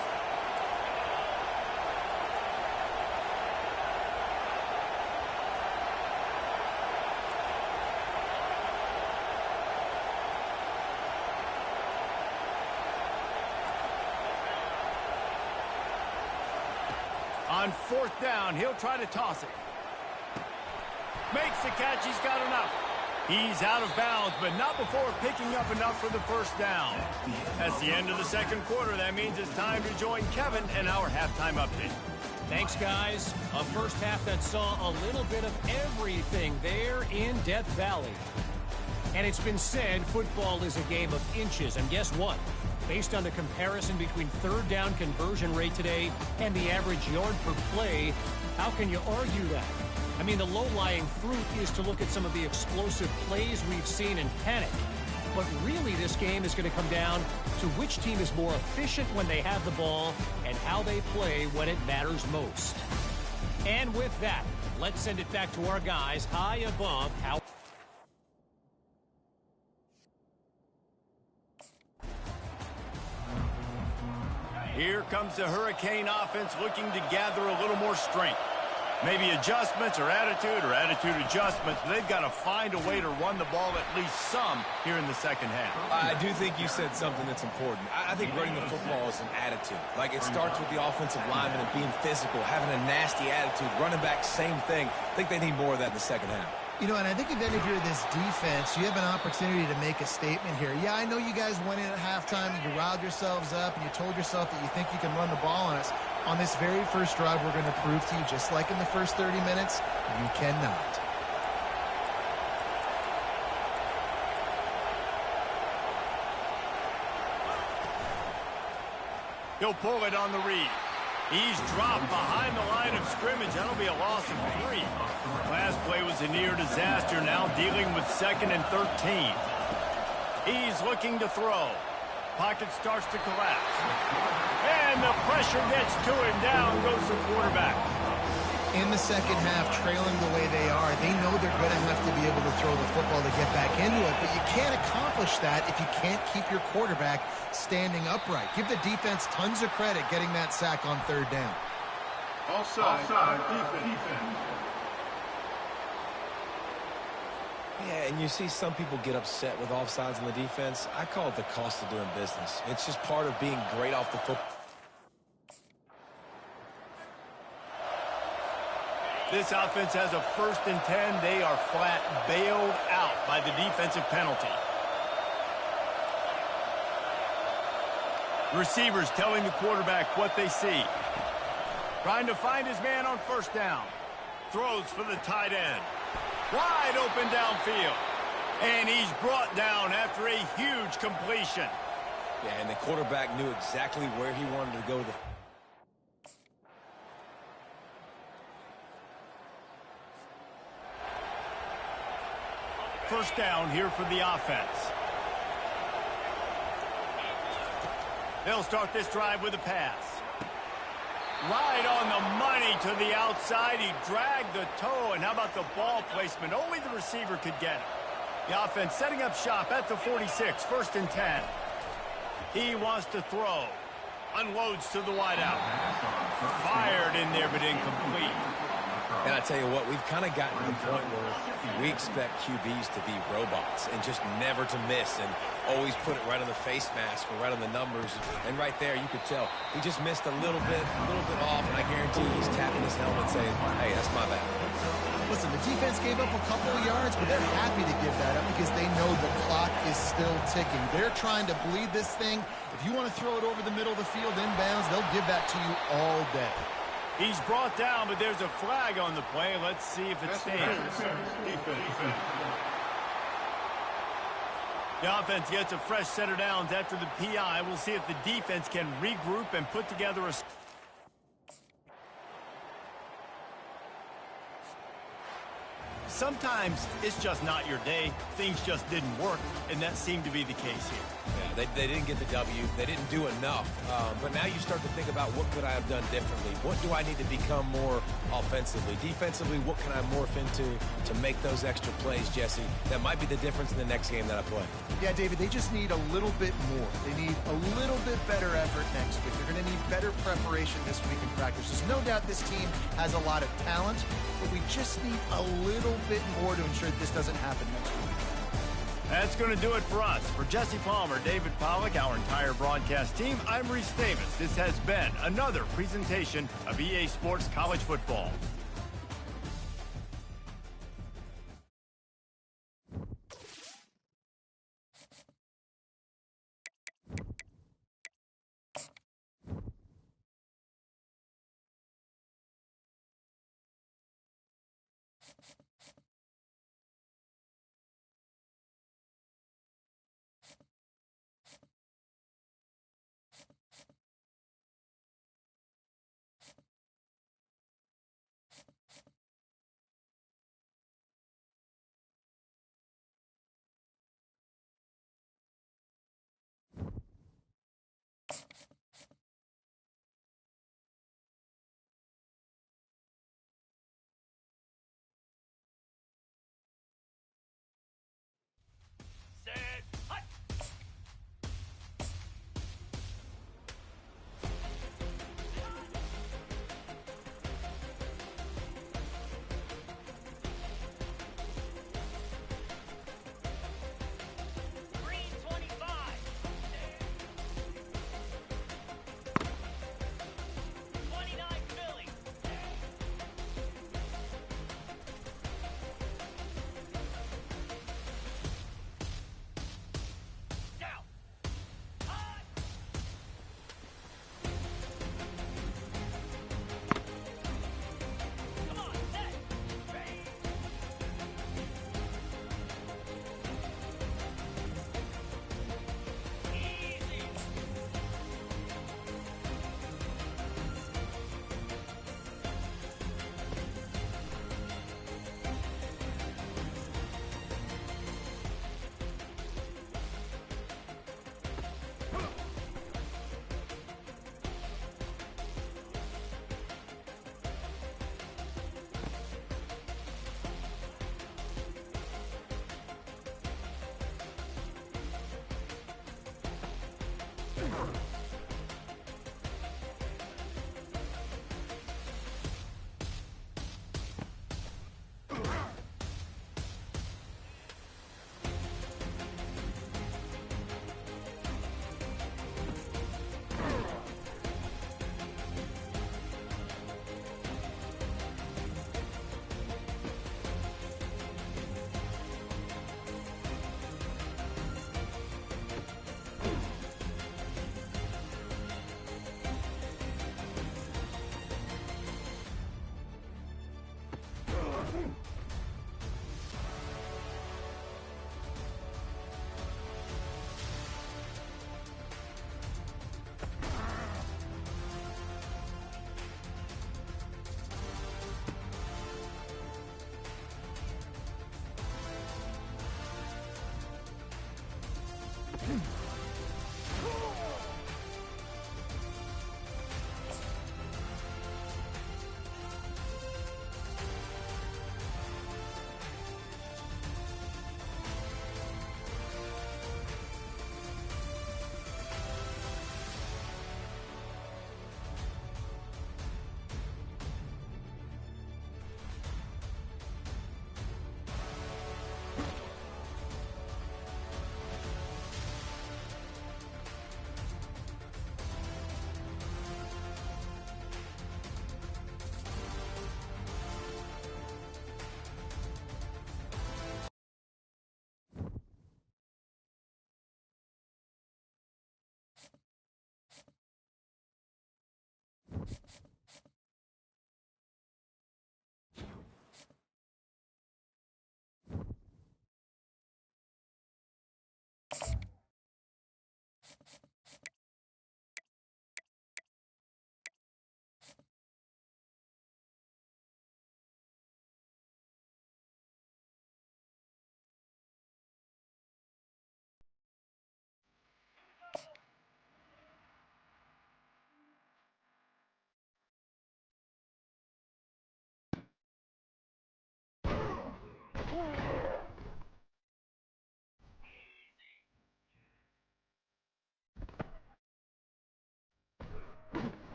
On 4th down, he'll try to toss it. Makes the catch. He's got enough. He's out of bounds, but not before picking up enough for the 1st down. That's the end of the 2nd quarter. That means it's time to join Kevin and our halftime update. Thanks, guys. A first half that saw a little bit of everything there in Death Valley. And it's been said football is a game of inches. And guess what? Based on the comparison between 3rd down conversion rate today and the average yard per play, how can you argue that? I mean, the low-lying fruit is to look at some of the explosive plays we've seen and panic. But really, this game is going to come down to which team is more efficient when they have the ball and how they play when it matters most. And with that, let's send it back to our guys high above how... Here comes the Hurricane offense looking to gather a little more strength. Maybe adjustments or attitude adjustments. They've got to find a way to run the ball at least some here in the 2nd half. I do think you said something that's important. I think running the football is an attitude. Like, it starts with the offensive lineman and being physical, having a nasty attitude. Running back, same thing. I think they need more of that in the 2nd half. You know, and I think then if you're this defense, you have an opportunity to make a statement here. Yeah, I know you guys went in at halftime and you riled yourselves up and you told yourself that you think you can run the ball on us. On this very first drive, we're going to prove to you, just like in the first 30 minutes, you cannot. He'll pull it on the read. He's dropped behind the line of scrimmage. That'll be a loss of 3. Last play was a near disaster, now dealing with 2nd and 13. He's looking to throw. Pocket starts to collapse. And the pressure gets to him. Down goes the quarterback. In the second half, trailing the way they are, they know they're going to have to be able to throw the football to get back into it, but you can't accomplish that if you can't keep your quarterback standing upright. Give the defense tons of credit getting that sack on third down. Offside. Defense. Yeah, and you see some people get upset with offsides on the defense. I call it the cost of doing business. It's just part of being great off the football. This offense has a 1st and 10. They are flat bailed out by the defensive penalty. Receivers telling the quarterback what they see. Trying to find his man on 1st down. Throws for the tight end. Wide open downfield. And he's brought down after a huge completion. Yeah, and the quarterback knew exactly where he wanted to go. 1st down here for the offense. They'll start this drive with a pass. Right on the money to the outside. He dragged the toe, and how about the ball placement? Only the receiver could get it. The offense setting up shop at the 46, 1st and 10. He wants to throw. Unloads to the wideout. Fired in there, but incomplete. And I tell you what, we've kind of gotten to the point where we expect QBs to be robots and just never to miss and always put it right on the face mask or right on the numbers. And right there, you could tell he just missed a little bit off, and I guarantee he's tapping his helmet saying, hey, that's my bad. Listen, the defense gave up a couple of yards, but they're happy to give that up because they know the clock is still ticking. They're trying to bleed this thing. If you want to throw it over the middle of the field inbounds, they'll give that to you all day. He's brought down, but there's a flag on the play. Let's see if it stands. The offense gets a fresh set of downs after the PI. We'll see if the defense can regroup and put together a... Sometimes it's just not your day. Things just didn't work, and that seemed to be the case here. Yeah, they didn't get the W. They didn't do enough. But now you start to think about what could I have done differently? What do I need to become more offensively? Defensively, what can I morph into to make those extra plays, Jesse? That might be the difference in the next game that I play. Yeah, David, they just need a little bit more. They need a little bit better effort next week. They're going to need better preparation this week in practice. There's no doubt this team has a lot of talent, but we just need a little bit more to ensure that this doesn't happen next week. That's going to do it for us. For Jesse Palmer, David Pollack, our entire broadcast team, I'm Reese Davis. This has been another presentation of EA Sports College Football.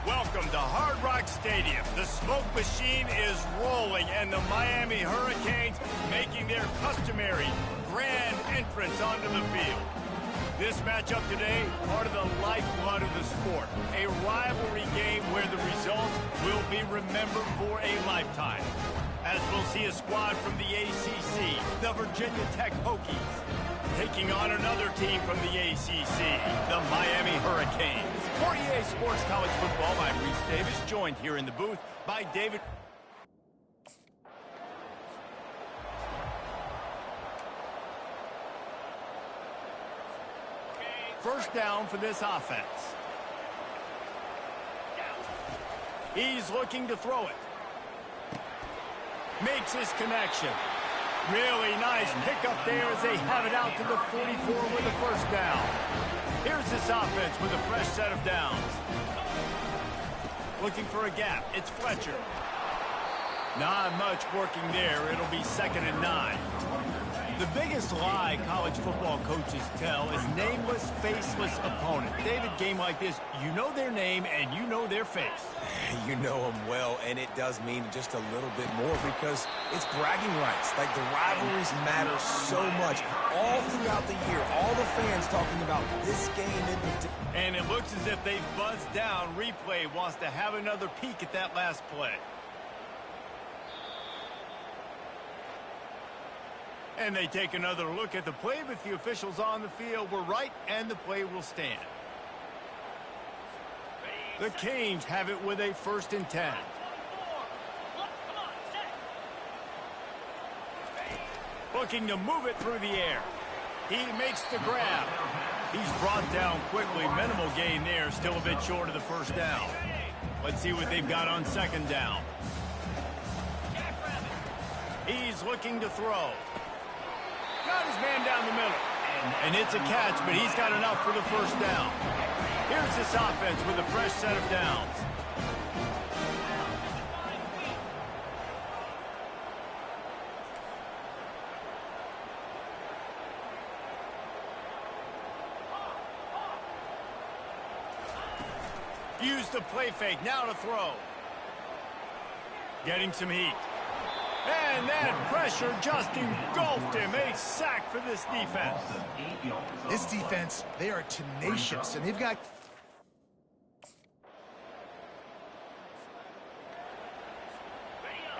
Welcome to Hard Rock Stadium. The smoke machine is rolling, and the Miami Hurricanes making their customary grand entrance onto the field. This matchup today, part of the lifeblood of the sport. A rivalry game where the results will be remembered for a lifetime. As we'll see a squad from the ACC, the the Virginia Tech Hokies. Taking on another team from the ACC, the Miami Hurricanes. For EA Sports College Football, I'm Reese Davis, joined here in the booth by David. First down for this offense. He's looking to throw it. Makes his connection. Really nice pickup there as they have it out to the 44 with the first down. Here's this offense with a fresh set of downs. Looking for a gap. It's Fletcher. Not much working there. It'll be 2nd and 9. The biggest lie college football coaches tell is nameless, faceless opponent. David, game like this, you know their name and you know their face. You know them well, and it does mean just a little bit more because it's bragging rights. Like, the rivalries matter so much. All throughout the year, all the fans talking about this game in particular. And it looks as if they've buzzed down. Replay wants to have another peek at that last play. And they take another look at the play, but the officials on the field were right, and the play will stand. The Canes have it with a 1st and 10. Looking to move it through the air. He makes the grab. He's brought down quickly. Minimal gain there, still a bit short of the first down. Let's see what they've got on 2nd down. He's looking to throw. Got his man down the middle. And it's a catch, but he's got enough for the first down. Here's this offense with a fresh set of downs. Use the play fake, now to throw. Getting some heat. And that pressure just engulfed him. A sack for this defense. This defense, they are tenacious, and they've got...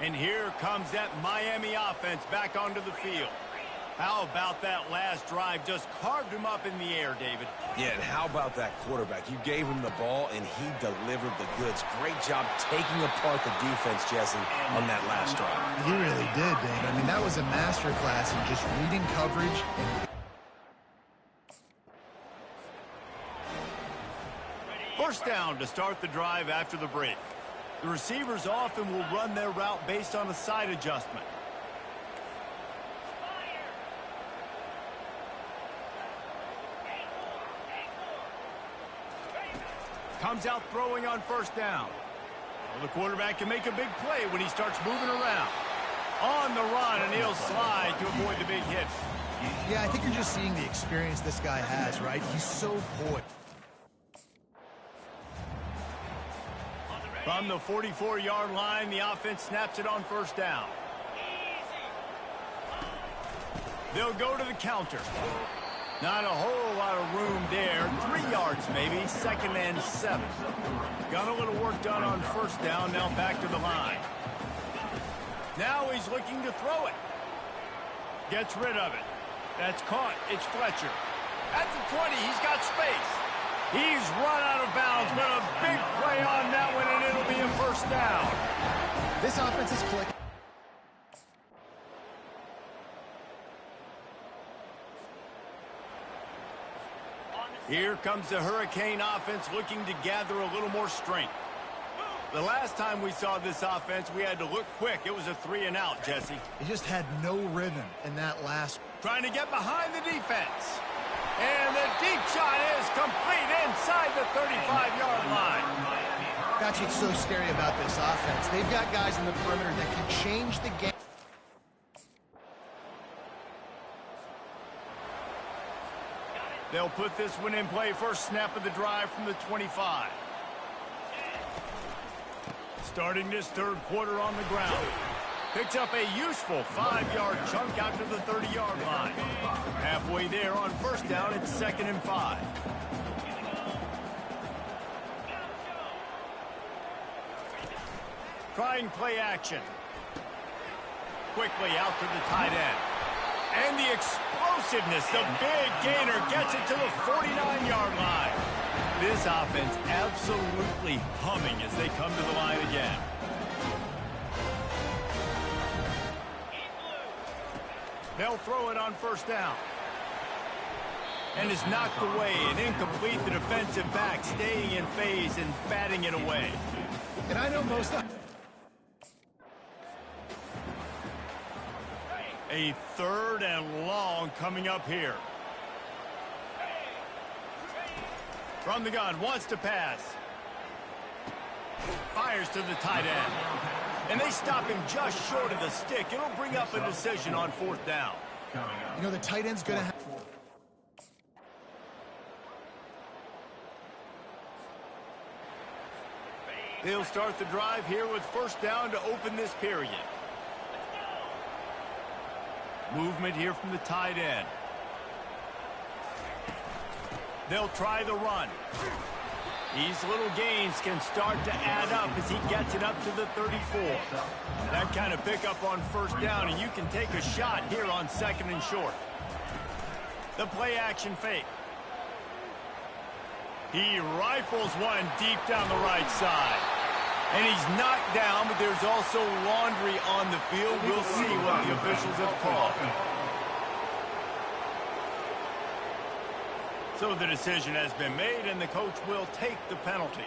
And here comes that Miami offense back onto the field. How about that last drive? Just carved him up in the air, David. Yeah, and how about that quarterback? You gave him the ball, and he delivered the goods. Great job taking apart the defense, Jesse, on that last drive. He really did, Dave. I mean, that was a masterclass in just reading coverage. First down to start the drive after the break. The receivers often will run their route based on a side adjustment. Comes out throwing on first down. Well, the quarterback can make a big play when he starts moving around. On the run, and he'll slide to avoid the big hit. Yeah, I think you're just seeing the experience this guy has, right? He's so poised. From the 44-yard line, the offense snaps it on first down. They'll go to the counter. Not a whole lot of room there. 3 yards maybe. 2nd and 7. Got a little work done on first down. Now back to the line. Now he's looking to throw it. Gets rid of it. That's caught. It's Fletcher. At the 20, he's got space. He's run out of bounds, but a big play on that one, and it'll be a first down. This offense is clicking. Here comes the Hurricane offense looking to gather a little more strength. The last time we saw this offense, we had to look quick. It was a 3-and-out, Jesse. He just had no rhythm in that last. Trying to get behind the defense. And the deep shot is complete inside the 35-yard line. That's what's so scary about this offense. They've got guys in the perimeter that can change the game. They'll put this one in play. First snap of the drive from the 25. Starting this third quarter on the ground. Picks up a useful 5-yard chunk out to the 30-yard line. Halfway there on first down, it's 2nd and 5. Trying play action. Quickly out to the tight end. And the explosiveness, the big gainer gets it to the 49-yard line. This offense absolutely humming as they come to the line again. They'll throw it on first down. And is knocked away and incomplete. The defensive back staying in phase and batting it away. And I know most of... A 3rd and long coming up here. From the gun, wants to pass. Fires to the tight end. And they stop him just short of the stick. It'll bring up a decision on 4th down. You know, the tight end's going to have... They'll start the drive here with first down to open this period. Movement here from the tight end. They'll try the run. These little gains can start to add up as he gets it up to the 34. That kind of pickup on first down, and you can take a shot here on 2nd and short. The play action fake. He rifles one deep down the right side. And he's knocked down, but there's also laundry on the field. We'll see what the officials have called. So the decision has been made, and the coach will take the penalty.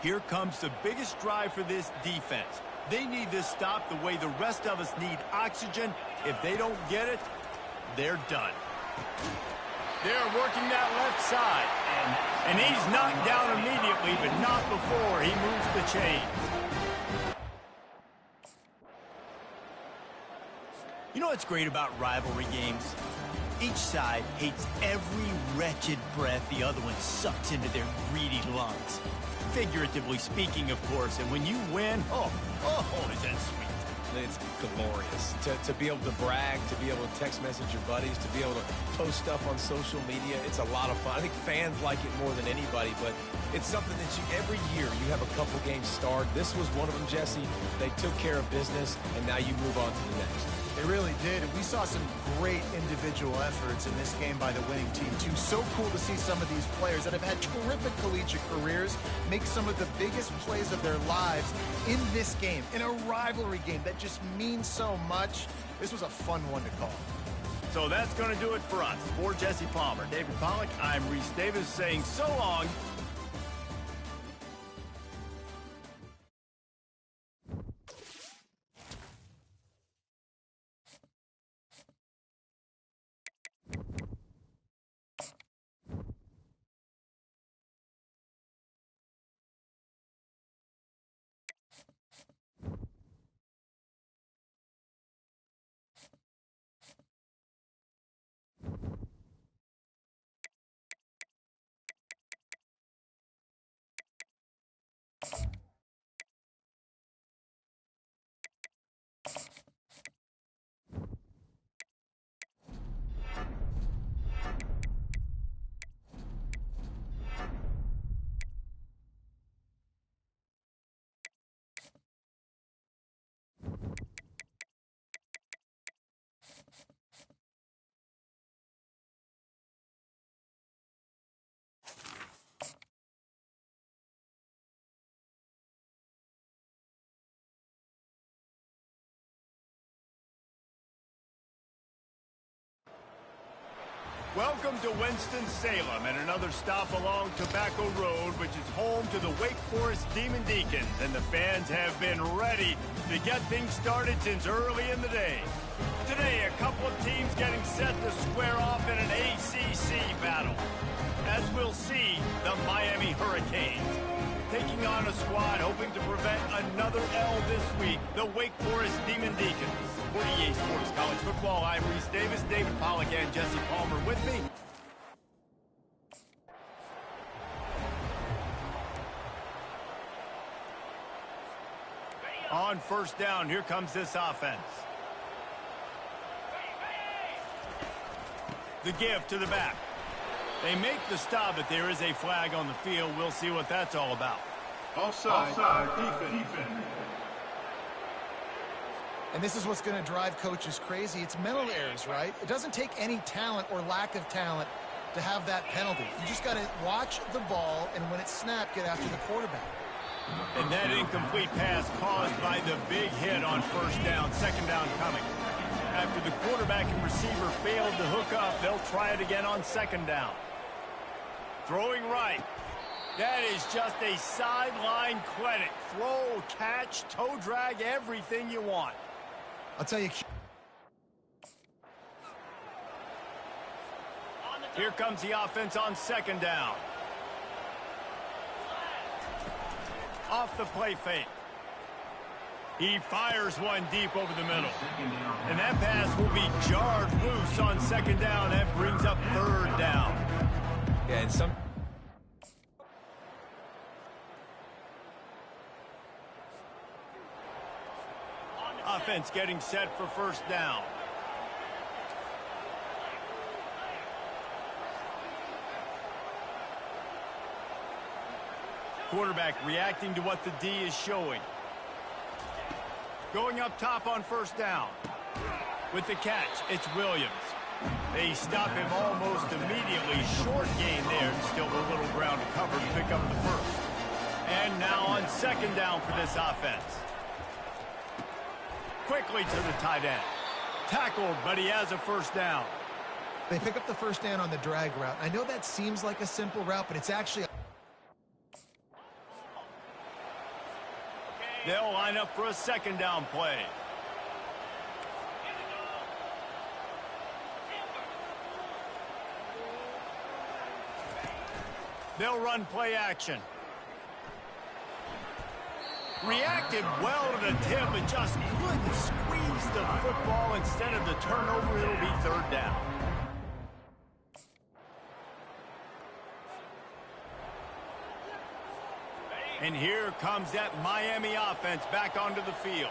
Here comes the biggest drive for this defense. They need this stop the way the rest of us need oxygen. If they don't get it, they're done. They're working that left side. And he's knocked down immediately, but not before he moves the chains. You know what's great about rivalry games? Each side hates every wretched breath the other one sucks into their greedy lungs. Figuratively speaking, of course, and when you win, oh, is that sweet. It's glorious to be able to brag, to be able to text message your buddies, to be able to post stuff on social media. It's a lot of fun. I think fans like it more than anybody, but it's something that every year you have a couple games start. This was one of them, Jesse. They took care of business, and now you move on to the next. They really did, and we saw some great individual efforts in this game by the winning team, too. So cool to see some of these players that have had terrific collegiate careers make some of the biggest plays of their lives in this game, in a rivalry game that just means so much. This was a fun one to call. So that's going to do it for us. For Jesse Palmer, David Pollack, I'm Reese Davis saying so long. Welcome to Winston-Salem and another stop along Tobacco Road, which is home to the Wake Forest Demon Deacons, and the fans have been ready to get things started since early in the day. Today, a couple of teams getting set to square off in an ACC battle. As we'll see, the Miami Hurricanes taking on a squad hoping to prevent another L this week, the Wake Forest Demon Deacons. For EA Sports College Football, I'm Reese Davis, David Pollack, and Jesse Palmer with me. On first down, here comes this offense. The give to the back. They make the stop, but there is a flag on the field. We'll see what that's all about. Offside defense. And this is what's going to drive coaches crazy. It's mental errors, right? It doesn't take any talent or lack of talent to have that penalty. You just got to watch the ball, and when it's snapped, get after the quarterback. And that incomplete pass caused by the big hit on first down, second down coming. After the quarterback and receiver failed to hook up, they'll try it again on second down. Throwing right. That is just a sideline clinic. Throw, catch, toe drag, everything you want. I'll tell you. Here comes the offense on second down. Off the play fake. He fires one deep over the middle. And that pass will be jarred loose on second down. That brings up third down. Yeah, and some... Offense getting set for first down. Quarterback reacting to what the D is showing. Going up top on first down. With the catch, it's Williams. They stop him almost immediately. Short gain there. Still a little ground to cover to pick up the first. And now on second down for this offense. Quickly to the tight end. Tackled, but he has a first down. They pick up the first down on the drag route. I know that seems like a simple route, but it's actually... They'll line up for a second down play. They'll run play action. Reacted well to the tip, but just couldn't squeeze the football. Instead of the turnover, it'll be third down. And here comes that Miami offense back onto the field.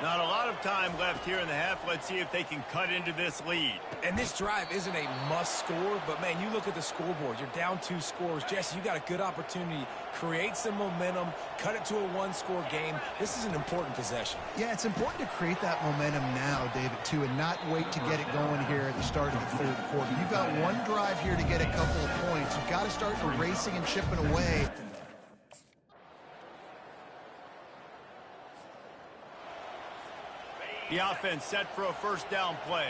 Not a lot of time left here in the half. Let's see if they can cut into this lead. And this drive isn't a must score, but, man, you look at the scoreboard. You're down 2 scores. Jesse, you got a good opportunity. Create some momentum. Cut it to a 1-score game. This is an important possession. Yeah, it's important to create that momentum now, David, too, and not wait to get it going here at the start of the third quarter. You've got one drive here to get a couple of points. You've got to start erasing and chipping away. The offense set for a first down play.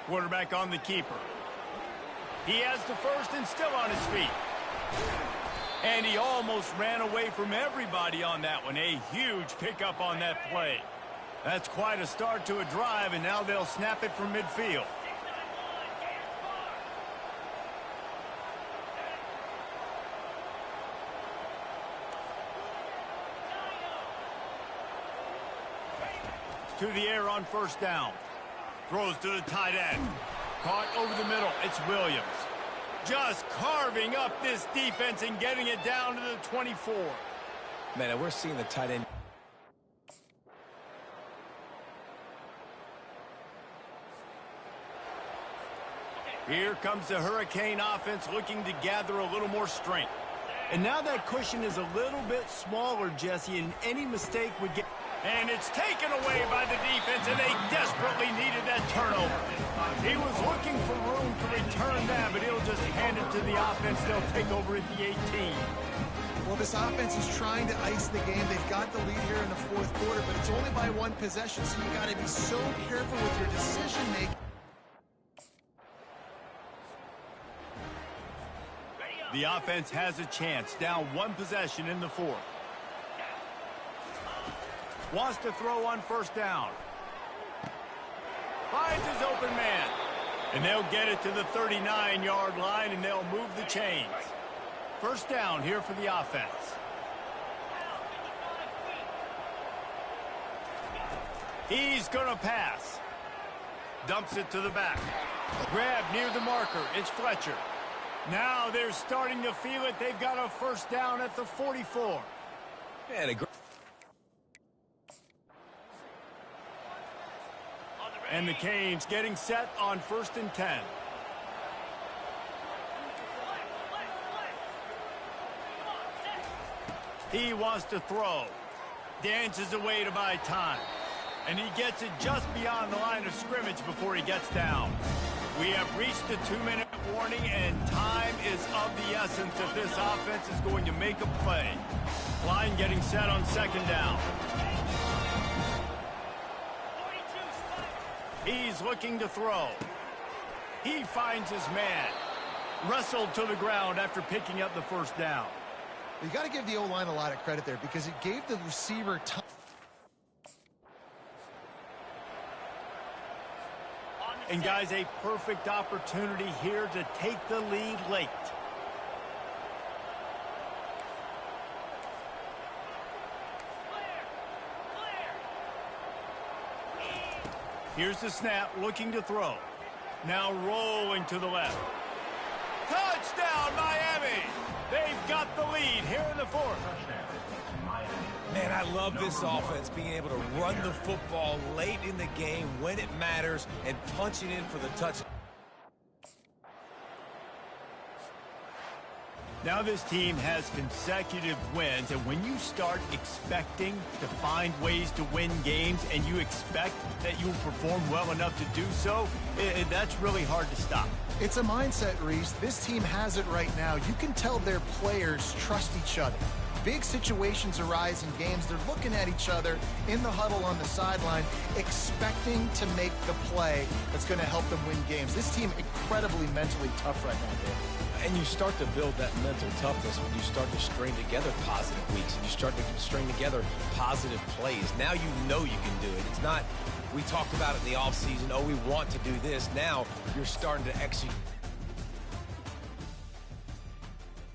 Quarterback on the keeper. He has the first and still on his feet. And he almost ran away from everybody on that one. A huge pickup on that play. That's quite a start to a drive, and now they'll snap it from midfield. To the air on first down. Throws to the tight end. Caught over the middle. It's Williams. Just carving up this defense and getting it down to the 24. Man, and we're seeing the tight end. Here comes the Hurricane offense looking to gather a little more strength. And now that cushion is a little bit smaller, Jesse, and any mistake would get... And it's taken away by the defense, and they desperately needed that turnover. He was looking for room to return that, but he'll just hand it to the offense. They'll take over at the 18. Well, this offense is trying to ice the game. They've got the lead here in the fourth quarter, but it's only by 1 possession, so you got to be so careful with your decision-making. The offense has a chance, down 1 possession in the fourth. Wants to throw on first down. Finds his open man. And they'll get it to the 39-yard line, and they'll move the chains. First down here for the offense. He's going to pass. Dumps it to the back. Grab near the marker. It's Fletcher. Now they're starting to feel it. They've got a first down at the 44. Man, And the Canes getting set on 1st and 10. He wants to throw. Dances away to buy time. And he gets it just beyond the line of scrimmage before he gets down. We have reached the 2-minute warning, and time is of the essence if this offense is going to make a play. Line getting set on second down. He's looking to throw. He finds his man. Wrestled to the ground after picking up the first down. You got to give the O-line a lot of credit there because it gave the receiver time. And guys, a perfect opportunity here to take the lead late. Here's the snap, looking to throw. Now rolling to the left. Touchdown, Miami! They've got the lead here in the fourth. Man, I love this offense, being able to run the football late in the game when it matters and punching in for the touchdown. Now this team has consecutive wins, and when you start expecting to find ways to win games and you expect that you'll perform well enough to do so, that's really hard to stop. It's a mindset, Reese. This team has it right now. You can tell their players trust each other. Big situations arise in games. They're looking at each other in the huddle on the sideline, expecting to make the play that's going to help them win games. This team incredibly mentally tough right now, Dave. And you start to build that mental toughness when you start to string together positive weeks and you start to string together positive plays. Now you know you can do it. It's not, we talked about it in the offseason, oh, we want to do this. Now you're starting to execute.